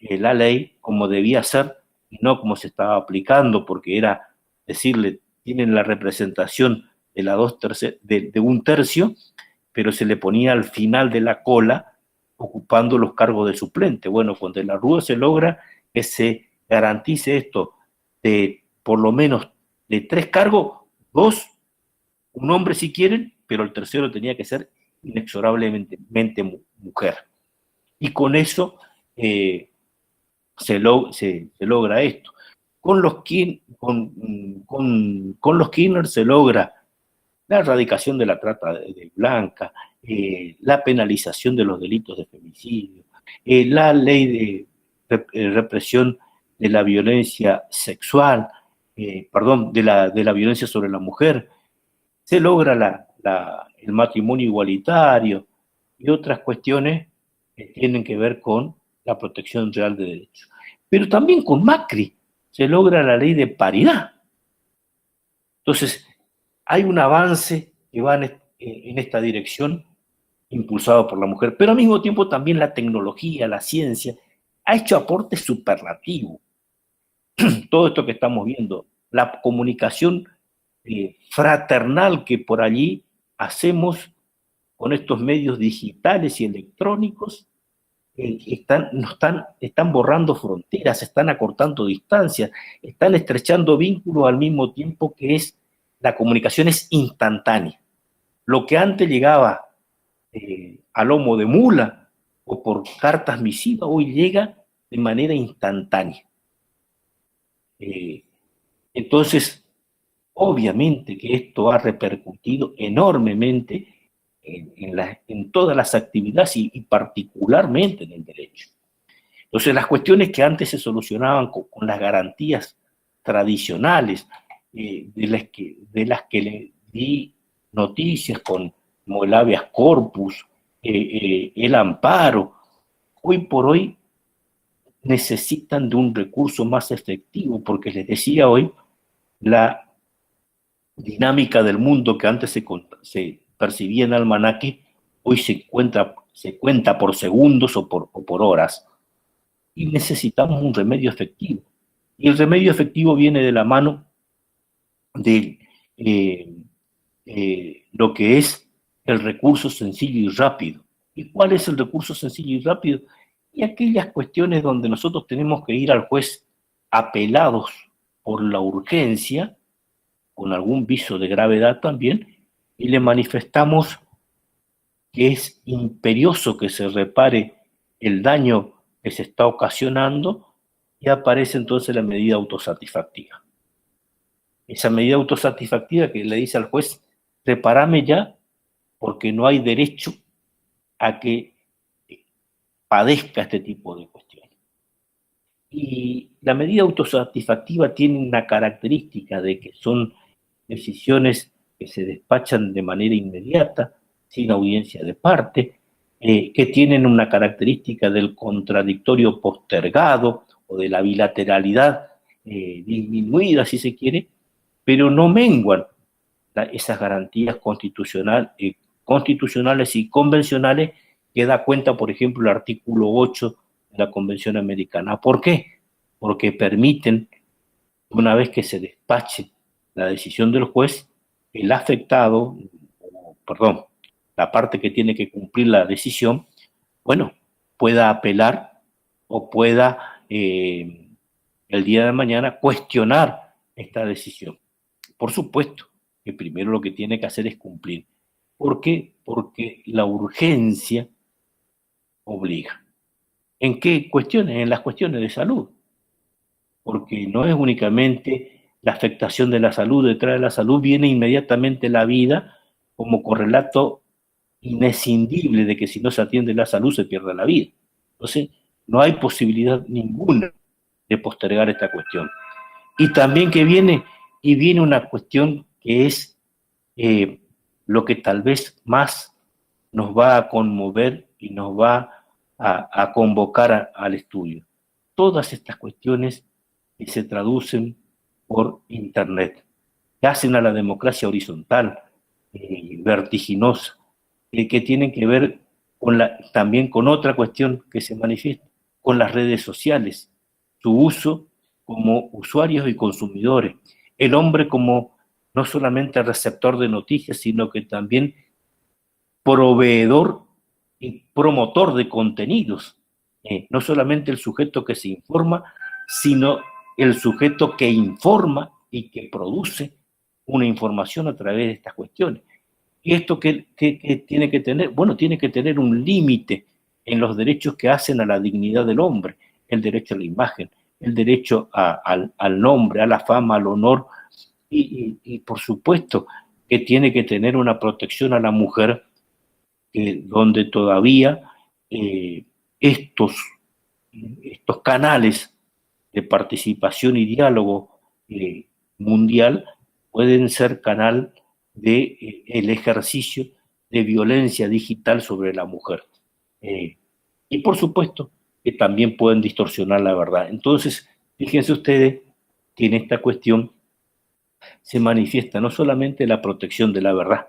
la ley como debía ser y no como se estaba aplicando, porque era decirle, tienen la representación de un tercio, pero se le ponía al final de la cola ocupando los cargos de suplente. Bueno, con De la Rúa se logra que se garantice esto de por lo menos de 3 cargos, 2, un hombre si quieren, pero el tercero tenía que ser inexorablemente mujer. Y con eso se logra esto. Con los Kirchner se logra la erradicación de la trata de blanca, la penalización de los delitos de femicidio, la ley de represión de la violencia sexual, de la violencia sobre la mujer, se logra el matrimonio igualitario y otras cuestiones que tienen que ver con la protección real de derechos. Pero también con Macri se logra la ley de paridad. Entonces, hay un avance que va en esta dirección impulsado por la mujer, pero al mismo tiempo también la tecnología, la ciencia, ha hecho aportes superlativos. Todo esto que estamos viendo, la comunicación fraternal que por allí hacemos con estos medios digitales y electrónicos, están borrando fronteras, están acortando distancias, están estrechando vínculos al mismo tiempo que la comunicación es instantánea. Lo que antes llegaba a lomo de mula o por cartas misivas, hoy llega de manera instantánea. Entonces, obviamente que esto ha repercutido enormemente en todas las actividades y particularmente en el derecho. Entonces, las cuestiones que antes se solucionaban con las garantías tradicionales, de las que le di noticias como el habeas corpus, el amparo, hoy por hoy necesitan de un recurso más efectivo, porque les decía hoy, la dinámica del mundo que antes se percibía en almanaque, hoy se cuenta por segundos o por horas, y necesitamos un remedio efectivo. Y el remedio efectivo viene de la mano de lo que es el recurso sencillo y rápido. ¿Y cuál es el recurso sencillo y rápido? Y aquellas cuestiones donde nosotros tenemos que ir al juez apelados por la urgencia, con algún viso de gravedad también, y le manifestamos que es imperioso que se repare el daño que se está ocasionando, y aparece entonces la medida autosatisfactiva. Esa medida autosatisfactiva que le dice al juez, repárame ya, porque no hay derecho a que padezca este tipo de cuestiones. Y la medida autosatisfactiva tiene una característica de que son decisiones que se despachan de manera inmediata, sin audiencia de parte, que tienen una característica del contradictorio postergado o de la bilateralidad disminuida, si se quiere, pero no menguan esas garantías constitucionales y convencionales que da cuenta, por ejemplo, el artículo 8 de la Convención Americana. ¿Por qué? Porque permiten, una vez que se despache la decisión del juez, el afectado, perdón, la parte que tiene que cumplir la decisión, bueno, pueda apelar o pueda el día de mañana cuestionar esta decisión. Por supuesto que primero lo que tiene que hacer es cumplir. ¿Por qué? Porque la urgencia obliga. ¿En qué cuestiones? En las cuestiones de salud. Porque no es únicamente la afectación de la salud, detrás de la salud viene inmediatamente la vida como correlato inescindible de que si no se atiende la salud se pierde la vida. Entonces, no hay posibilidad ninguna de postergar esta cuestión. Y también viene una cuestión que es lo que tal vez más nos va a conmover y nos va a convocar al estudio. Todas estas cuestiones que se traducen por Internet, que hacen a la democracia horizontal, vertiginosa, que tienen que ver también con otra cuestión que se manifiesta, con las redes sociales, su uso como usuarios y consumidores, el hombre como no solamente receptor de noticias, sino que también proveedor y promotor de contenidos, no solamente el sujeto que se informa, sino el sujeto que informa y que produce una información a través de estas cuestiones. ¿Y esto qué tiene que tener? Bueno, tiene que tener un límite en los derechos que hacen a la dignidad del hombre, el derecho a la imagen, el derecho al nombre, a la fama, al honor, y por supuesto que tiene que tener una protección a la mujer, donde todavía estos canales de participación y diálogo mundial pueden ser canal de el ejercicio de violencia digital sobre la mujer. Y por supuesto que también pueden distorsionar la verdad. Entonces, fíjense ustedes que en esta cuestión se manifiesta no solamente la protección de la verdad,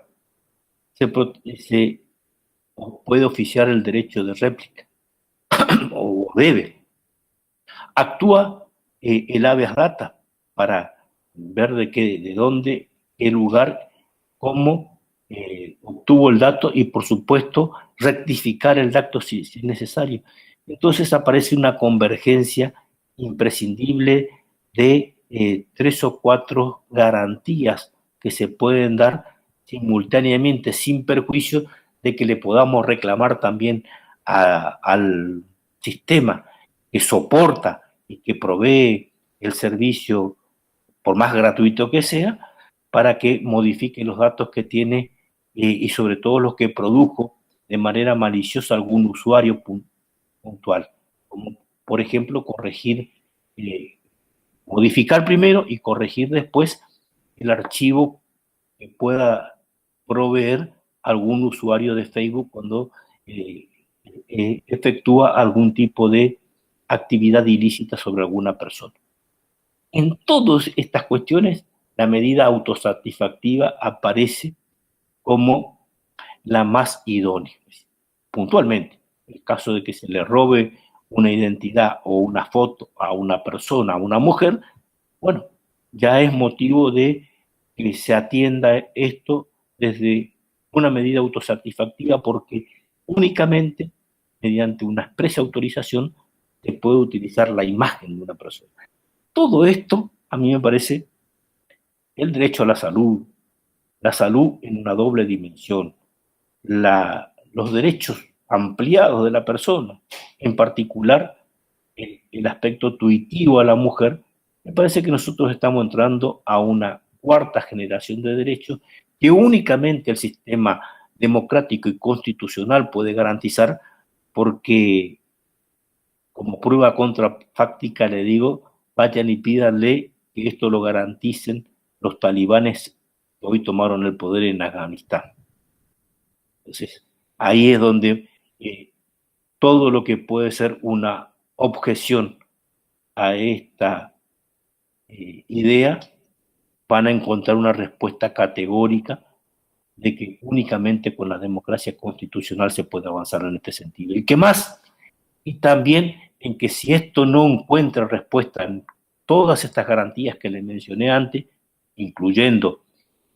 se puede oficiar el derecho de réplica, o debe. Actúa el habeas data para ver de dónde, qué lugar, cómo obtuvo el dato y, por supuesto, rectificar el dato si es necesario. Entonces aparece una convergencia imprescindible de 3 o 4 garantías que se pueden dar simultáneamente sin perjuicio de que le podamos reclamar también al sistema que soporta y que provee el servicio, por más gratuito que sea, para que modifique los datos que tiene y sobre todo los que produjo de manera maliciosa algún usuario puntual. Como por ejemplo corregir, modificar primero y corregir después el archivo que pueda proveer algún usuario de Facebook cuando efectúa algún tipo de actividad ilícita sobre alguna persona. En todas estas cuestiones la medida autosatisfactiva aparece como la más idónea. Puntualmente, en el caso de que se le robe una identidad o una foto a una persona, a una mujer, bueno, ya es motivo de que se atienda esto desde una medida autosatisfactiva, porque únicamente mediante una expresa autorización se puede utilizar la imagen de una persona. Todo esto a mí me parece el derecho a la salud en una doble dimensión, los derechos ampliados de la persona, en particular el aspecto tuitivo a la mujer. Me parece que nosotros estamos entrando a una cuarta generación de derechos que únicamente el sistema democrático y constitucional puede garantizar, porque como prueba contrafáctica le digo, vayan y pídanle que esto lo garanticen los talibanes que hoy tomaron el poder en Afganistán. Entonces, ahí es donde todo lo que puede ser una objeción a esta idea van a encontrar una respuesta categórica de que únicamente con la democracia constitucional se puede avanzar en este sentido. ¿Y qué más? Y también en que si esto no encuentra respuesta en todas estas garantías que le mencioné antes, incluyendo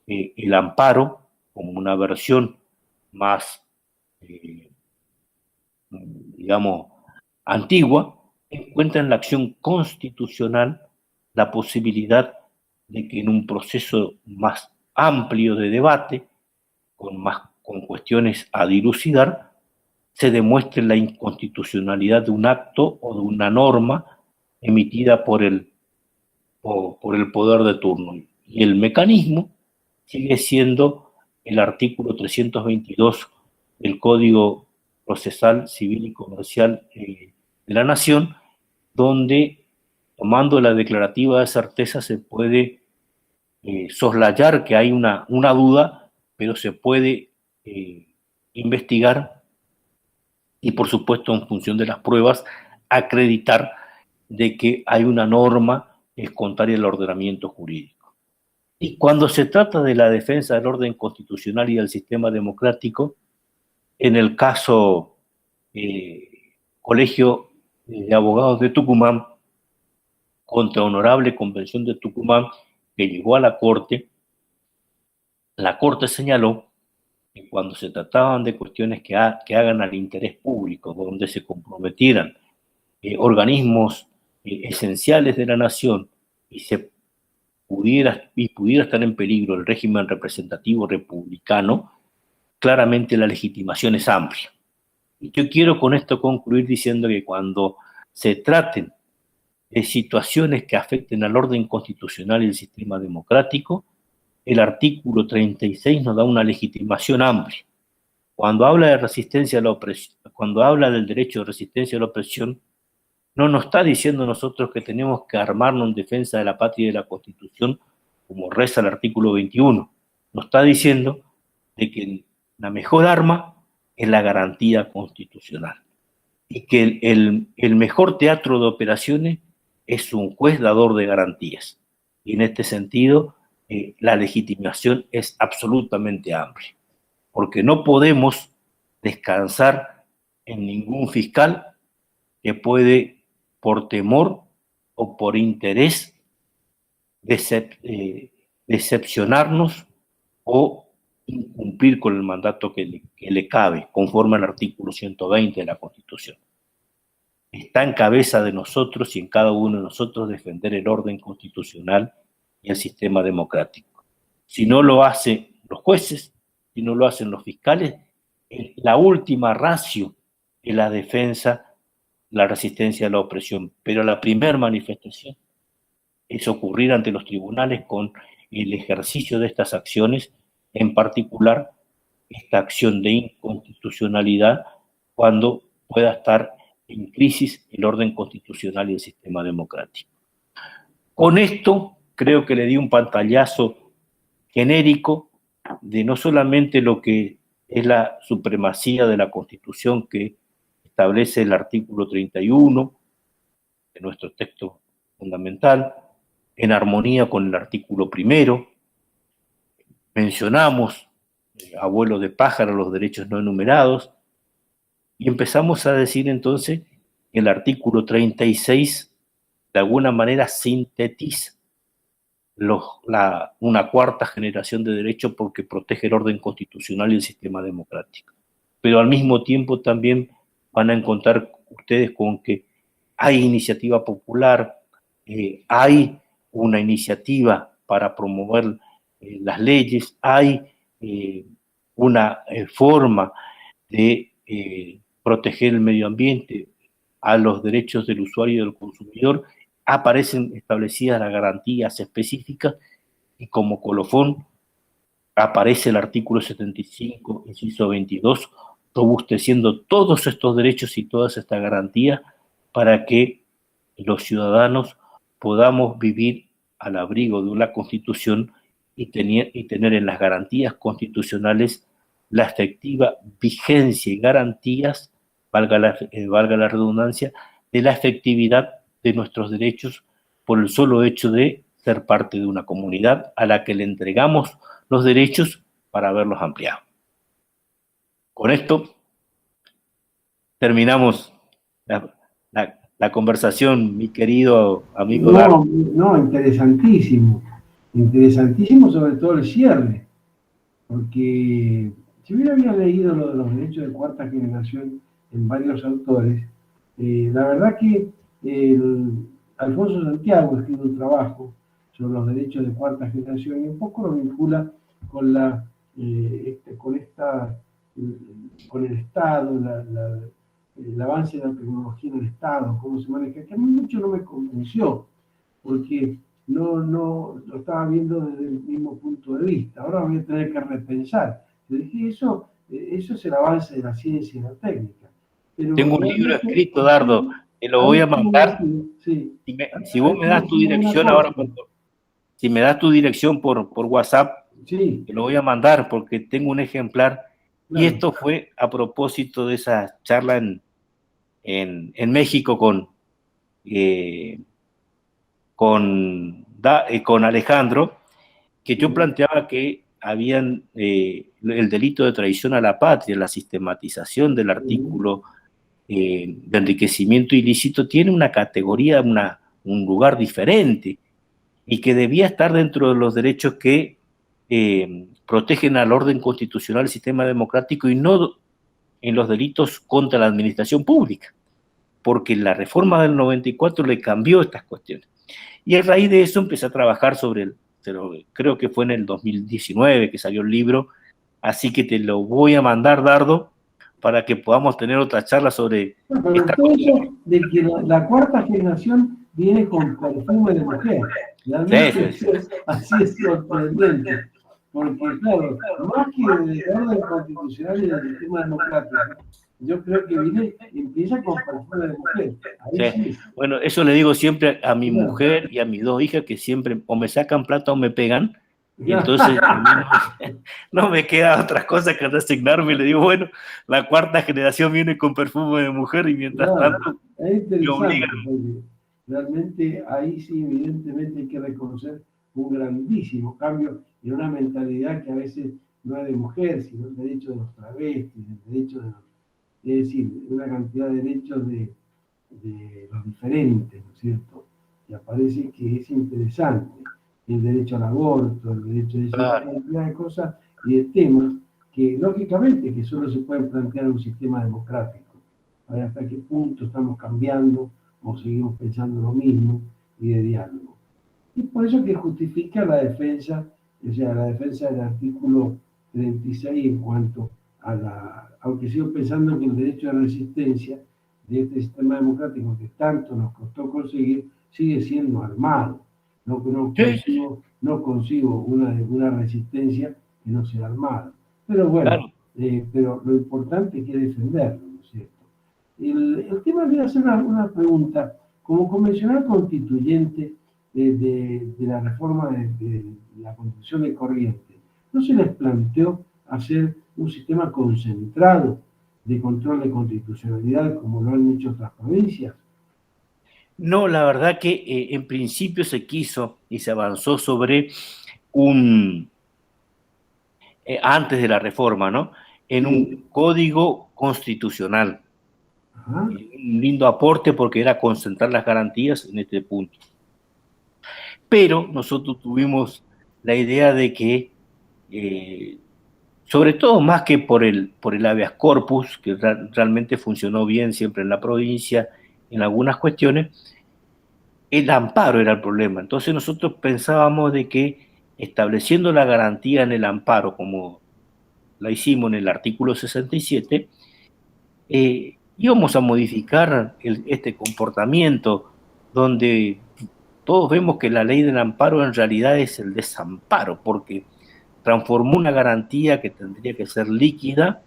el amparo como una versión más, digamos, antigua, encuentra en la acción constitucional la posibilidad de que en un proceso más amplio de debate, con cuestiones a dilucidar, se demuestre la inconstitucionalidad de un acto o de una norma emitida por el poder de turno. Y el mecanismo sigue siendo el artículo 322 del Código Procesal Civil y Comercial de la Nación, donde, tomando la declarativa de certeza, se puede soslayar que hay una duda, pero se puede investigar y, por supuesto, en función de las pruebas, acreditar de que hay una norma que es contraria al ordenamiento jurídico. Y cuando se trata de la defensa del orden constitucional y del sistema democrático, en el caso Colegio de Abogados de Tucumán, contra Honorable Convención de Tucumán, que llegó a la Corte señaló que cuando se trataban de cuestiones que hagan al interés público, donde se comprometieran organismos esenciales de la nación y pudiera estar en peligro el régimen representativo republicano, claramente la legitimación es amplia. Y yo quiero con esto concluir diciendo que cuando se traten de situaciones que afecten al orden constitucional y el sistema democrático, el artículo 36 nos da una legitimación amplia. Cuando habla de resistencia a la opresión, cuando habla del derecho de resistencia a la opresión, no nos está diciendo nosotros que tenemos que armarnos en defensa de la patria y de la Constitución, como reza el artículo 21. Nos está diciendo de que la mejor arma es la garantía constitucional y que el mejor teatro de operaciones es un juez dador de garantías. Y en este sentido, la legitimación es absolutamente amplia, porque no podemos descansar en ningún fiscal que puede, por temor o por interés, decepcionarnos o incumplir con el mandato que le cabe, conforme al artículo 120 de la Constitución. Está en cabeza de nosotros y en cada uno de nosotros defender el orden constitucional y el sistema democrático. Si no lo hacen los jueces, si no lo hacen los fiscales, la última ratio es la defensa, la resistencia a la opresión. Pero la primera manifestación es ocurrir ante los tribunales con el ejercicio de estas acciones, en particular esta acción de inconstitucionalidad, cuando pueda estar en crisis el orden constitucional y el sistema democrático. Con esto creo que le di un pantallazo genérico de no solamente lo que es la supremacía de la Constitución que establece el artículo 31 de nuestro texto fundamental, en armonía con el artículo primero. Mencionamos, abuelo de pájaro, los derechos no enumerados, y empezamos a decir entonces que el artículo 36 de alguna manera sintetiza una cuarta generación de derechos porque protege el orden constitucional y el sistema democrático. Pero al mismo tiempo también van a encontrar ustedes con que hay iniciativa popular, hay una iniciativa para promover las leyes, hay una forma de proteger el medio ambiente, a los derechos del usuario y del consumidor, aparecen establecidas las garantías específicas y como colofón aparece el artículo 75, inciso 22, robusteciendo todos estos derechos y todas estas garantías para que los ciudadanos podamos vivir al abrigo de una Constitución y tener en las garantías constitucionales la efectiva vigencia y garantías, valga la redundancia, de la efectividad de nuestros derechos por el solo hecho de ser parte de una comunidad a la que le entregamos los derechos para haberlos ampliado. Con esto terminamos la conversación, mi querido amigo Dardo. No, interesantísimo. Interesantísimo sobre todo el cierre, porque si bien había leído lo de los derechos de cuarta generación en varios autores, la verdad que Alfonso Santiago escribe un trabajo sobre los derechos de cuarta generación y un poco lo vincula con con el Estado, el avance de la tecnología en el Estado, cómo se maneja, que a mí mucho no me convenció, porque no lo estaba viendo desde el mismo punto de vista. Ahora voy a tener que repensar. Yo dije, eso es el avance de la ciencia y la técnica. Pero tengo un libro escrito, Dardo, te lo voy a mandar. Sí. Si vos me das tu dirección ahora, si me das tu dirección por WhatsApp, sí, te lo voy a mandar porque tengo un ejemplar. Claro. Y esto fue a propósito de esa charla en México con Alejandro, que yo planteaba que habían el delito de traición a la patria, la sistematización del artículo de enriquecimiento ilícito tiene una categoría, un lugar diferente, y que debía estar dentro de los derechos que protegen al orden constitucional, el sistema democrático, y no en los delitos contra la administración pública, porque la reforma del 94 le cambió estas cuestiones. Y a raíz de eso empecé a trabajar creo que fue en el 2019 que salió el libro, así que te lo voy a mandar, Dardo, para que podamos tener otra charla sobre esta cuestión. De que la cuarta generación viene con perfume de mujer. Realmente sí. Así es sorprendente. Porque, claro, más que del orden constitucional y del sistema democrático, yo creo que empieza con perfume de mujer. Sí. Bueno, eso le digo siempre a mi mujer y a mis dos hijas, que siempre o me sacan plata o me pegan, y entonces no me queda otra cosa que resignarme, y le digo, bueno, la cuarta generación viene con perfume de mujer y mientras tanto me obligan. Realmente ahí sí, evidentemente hay que reconocer un grandísimo cambio en una mentalidad que a veces no es de mujer, sino el derecho de los travestis, el derecho de los, es decir, una cantidad de derechos de los diferentes, ¿no es cierto? Y aparece que es interesante el derecho al aborto, el derecho a esa cantidad de cosas y de temas que lógicamente que solo se pueden plantear en un sistema democrático. A ver hasta qué punto estamos cambiando o seguimos pensando lo mismo y de diálogo. Y por eso que justifica la defensa, o sea, la defensa del artículo 36 en cuanto a aunque sigo pensando que el derecho de resistencia de este sistema democrático que tanto nos costó conseguir, sigue siendo armado. No consigo una resistencia que no sea armada. Pero bueno, claro. Pero lo importante es que defenderlo, ¿no es cierto? El tema de hacer una pregunta. Como convencional constituyente de la reforma de la Constitución de Corrientes, ¿no se les planteó hacer un sistema concentrado de control de constitucionalidad como lo han hecho otras provincias? No, la verdad que en principio se quiso y se avanzó sobre antes de la reforma, ¿no? En un código constitucional. Ajá. Un lindo aporte porque era concentrar las garantías en este punto. Pero nosotros tuvimos la idea de que, sobre todo más que por el habeas corpus, que realmente funcionó bien siempre en la provincia, en algunas cuestiones, el amparo era el problema. Entonces nosotros pensábamos de que estableciendo la garantía en el amparo, como la hicimos en el artículo 67, íbamos a modificar este comportamiento donde todos vemos que la ley del amparo en realidad es el desamparo, porque transformó una garantía que tendría que ser líquida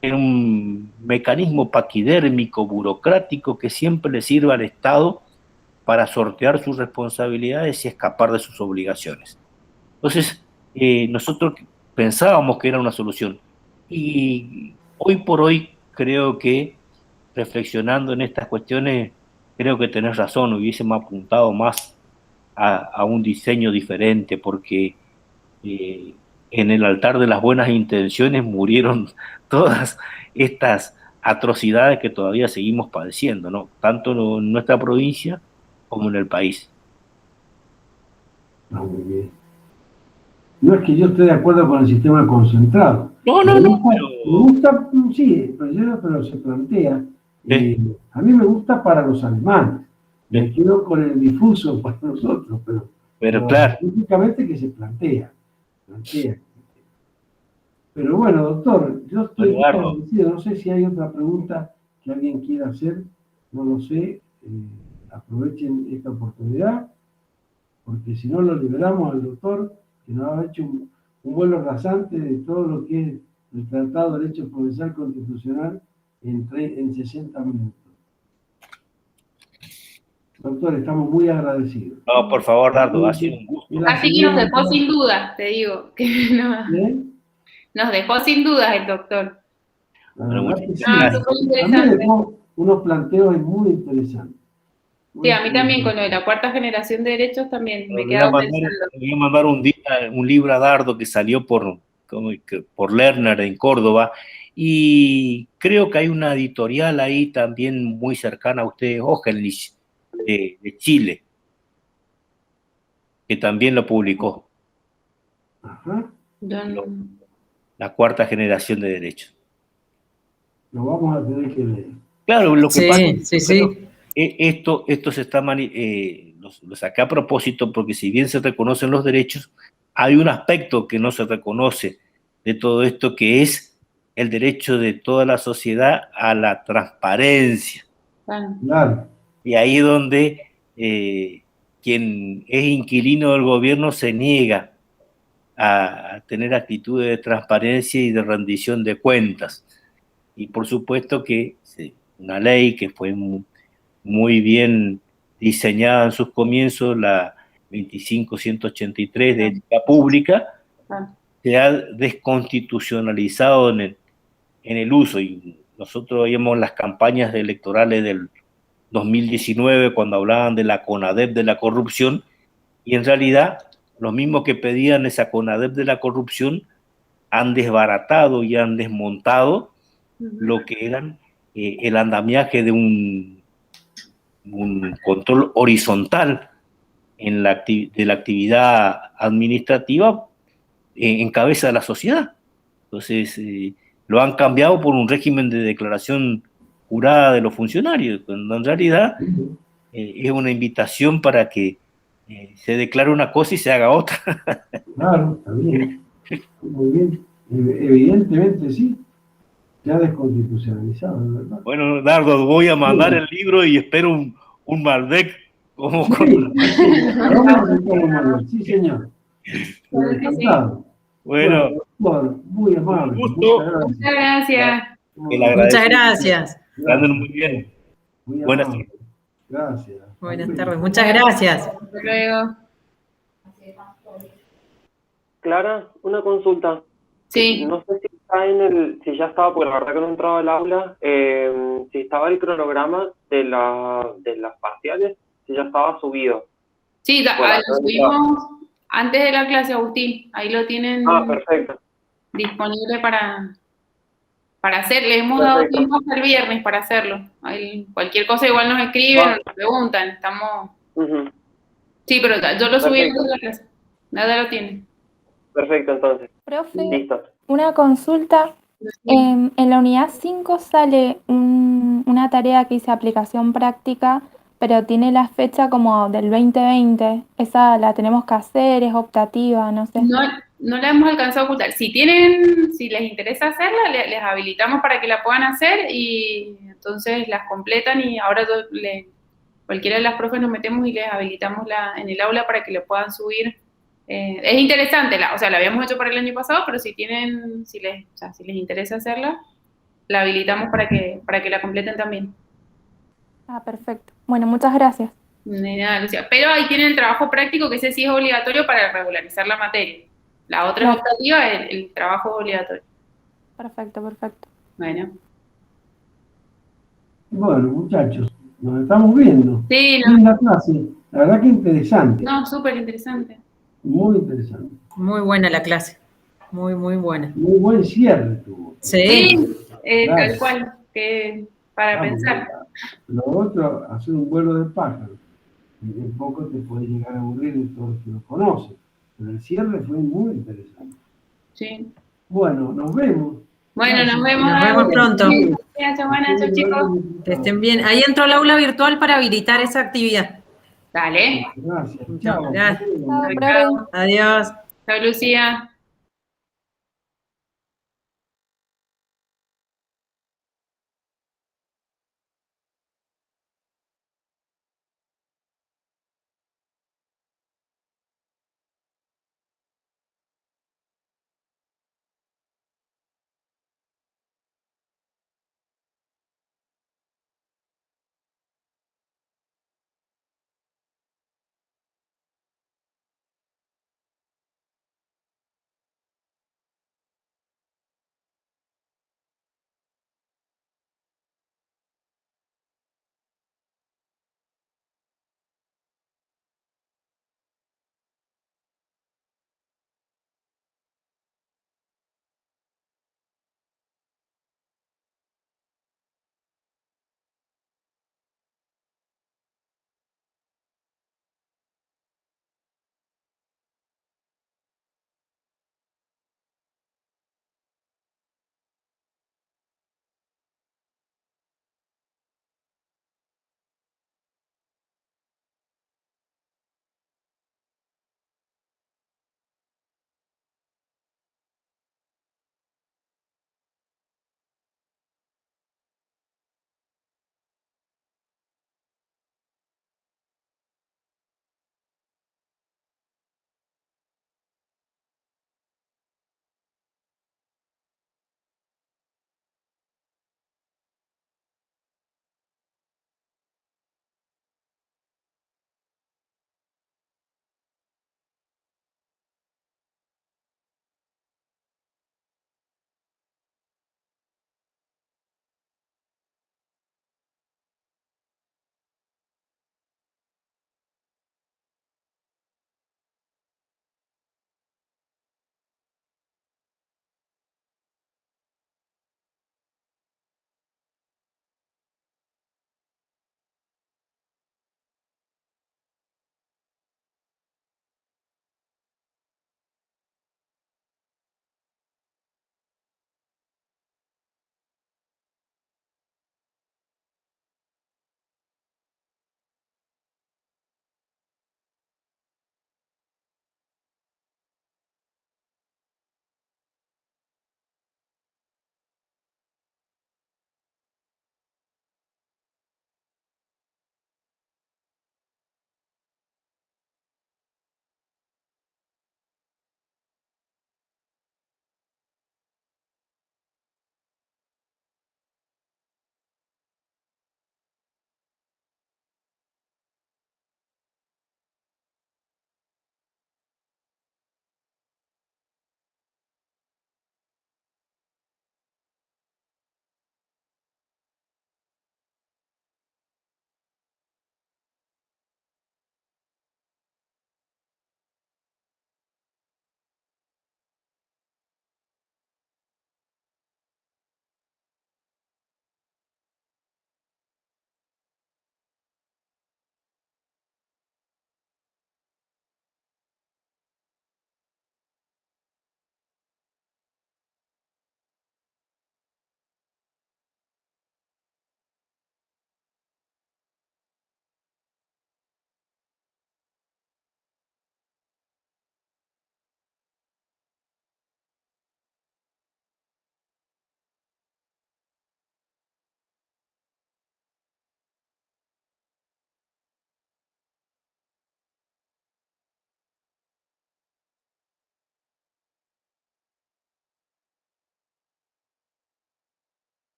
en un mecanismo paquidérmico, burocrático, que siempre le sirve al Estado para sortear sus responsabilidades y escapar de sus obligaciones. Entonces, nosotros pensábamos que era una solución. Y hoy por hoy creo que, reflexionando en estas cuestiones, creo que tenés razón, hubiésemos apuntado más a un diseño diferente, porque eh, en el altar de las buenas intenciones murieron todas estas atrocidades que todavía seguimos padeciendo, ¿no? Tanto en nuestra provincia como en el país. No, muy bien. No es que yo esté de acuerdo con el sistema concentrado. No, Me no, no, gusta, me pero... gusta, sí, pero se plantea. A mí me gusta para los alemanes. Me quedo con el difuso para nosotros, pero pero claro. lógicamente que se plantea. Pero bueno, doctor, yo estoy muy Eduardo, agradecido. No sé si hay otra pregunta que alguien quiera hacer, no lo sé. Aprovechen esta oportunidad, porque si no lo liberamos al doctor, que nos ha hecho un vuelo rasante de todo lo que es el Tratado de Derecho Procesal Constitucional en 60 minutos. Doctor, estamos muy agradecidos. no, por favor, Dardo, ha sido un gusto. Así que nos dejó sin dudas, te digo. Nos dejó sin dudas el doctor. La verdad que sí. Súper A mí me interesante. dejó unos planteos muy interesantes. Sí, a mí también, con lo de la cuarta generación de derechos también me he Le quedado pensando. voy a mandar un libro a Dardo que salió por Lerner en Córdoba, y creo que hay una editorial ahí también muy cercana a ustedes, Ogenlich, de Chile, que también lo publicó. Ajá. La cuarta generación de derechos. Lo vamos a tener que leer. Claro, lo que pasa es que sí. esto se está lo saqué a propósito porque, si bien se reconocen los derechos, hay un aspecto que no se reconoce de todo esto, que es el derecho de toda la sociedad a la transparencia. Claro. Y ahí es donde quien es inquilino del gobierno se niega a tener actitudes de transparencia y de rendición de cuentas. Y por supuesto que una ley que fue muy bien diseñada en sus comienzos, la 25.183 de ética pública, se ha desconstitucionalizado en el uso. Y nosotros veíamos las campañas electorales del 2019 cuando hablaban de la CONADEP de la corrupción, y en realidad los mismos que pedían esa CONADEP de la corrupción han desbaratado y han desmontado lo que eran el andamiaje de un control horizontal de la actividad administrativa en cabeza de la sociedad. Entonces, lo han cambiado por un régimen de declaración jurada de los funcionarios, cuando en realidad es una invitación para que se declare una cosa y se haga otra. Claro, está bien. Muy bien. Evidentemente sí. Se ha desconstitucionalizado, ¿verdad? Bueno, Dardo, voy a mandar el libro y espero un Malbec como Sí, señor. Encantado. Bueno, muy amable. Muchas gracias. Muchas gracias. Que anden muy bien. Buenas tardes. Gracias. Buenas tardes. Muchas gracias. Hasta luego. Clara, una consulta. Sí. No sé si está si ya estaba, porque la verdad que no entraba al aula, si estaba el cronograma de las parciales, si ya estaba subido. Sí, Bueno, lo subimos antes de la clase, Agustín. Ahí lo tienen perfecto. disponible para hacer. Le hemos dado tiempo hasta el viernes para hacerlo. Ahí, cualquier cosa igual nos escriben, nos preguntan. Estamos... Sí, pero yo lo subí antes de la clase. Nada lo tienen. Perfecto, entonces. Profe, Listo. una consulta. En la unidad 5 sale una tarea que dice aplicación práctica, pero tiene la fecha como del 2020. ¿Esa la tenemos que hacer? ¿Es optativa? No sé. No la hemos alcanzado a ocultar. Si les interesa hacerla, les habilitamos para que la puedan hacer y entonces las completan y ahora cualquiera de las profes nos metemos y les habilitamos en el aula para que lo puedan subir. Es interesante, o sea, la habíamos hecho para el año pasado, pero si les interesa hacerla, la habilitamos para que la completen también. Ah, perfecto. Bueno, muchas gracias. De nada, Lucía. Pero ahí tienen el trabajo práctico, que ese sí es obligatorio para regularizar la materia. La otra es optativa, el trabajo es obligatorio. Perfecto, perfecto. Bueno. Bueno, muchachos, nos estamos viendo. Sí, no. Linda clase. La verdad que interesante. No, súper interesante. Muy interesante. Muy buena la clase. Muy, muy buena. Muy buen cierre tuvo. Sí. Tal cual. Que para pensar. Lo otro, hacer un vuelo de pájaro. Y un poco te puede llegar a aburrir de todo lo que lo conoce. Pero el cierre fue muy interesante. Sí. Bueno, nos vemos. Bueno, nos vemos. Nos vemos pronto. Gracias, chicos. Que estén bien. Ahí entró el aula virtual para habilitar esa actividad. Dale. Gracias. Chao. Gracias. Chao. Adiós. Chao, Lucía.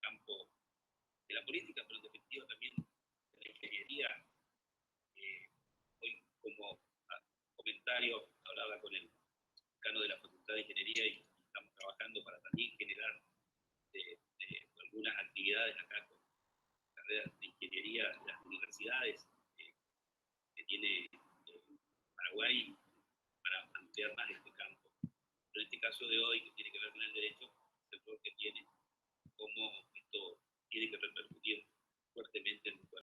campo de la política, pero en definitiva también de la ingeniería. Hoy, como comentario, hablaba con el decano de la Facultad de Ingeniería y estamos trabajando para también generar algunas actividades acá con carreras de ingeniería en las universidades que tiene Paraguay para ampliar más este campo. Pero en este caso de hoy, que tiene que ver con el derecho, es el rol que tiene, cómo esto tiene que repercutir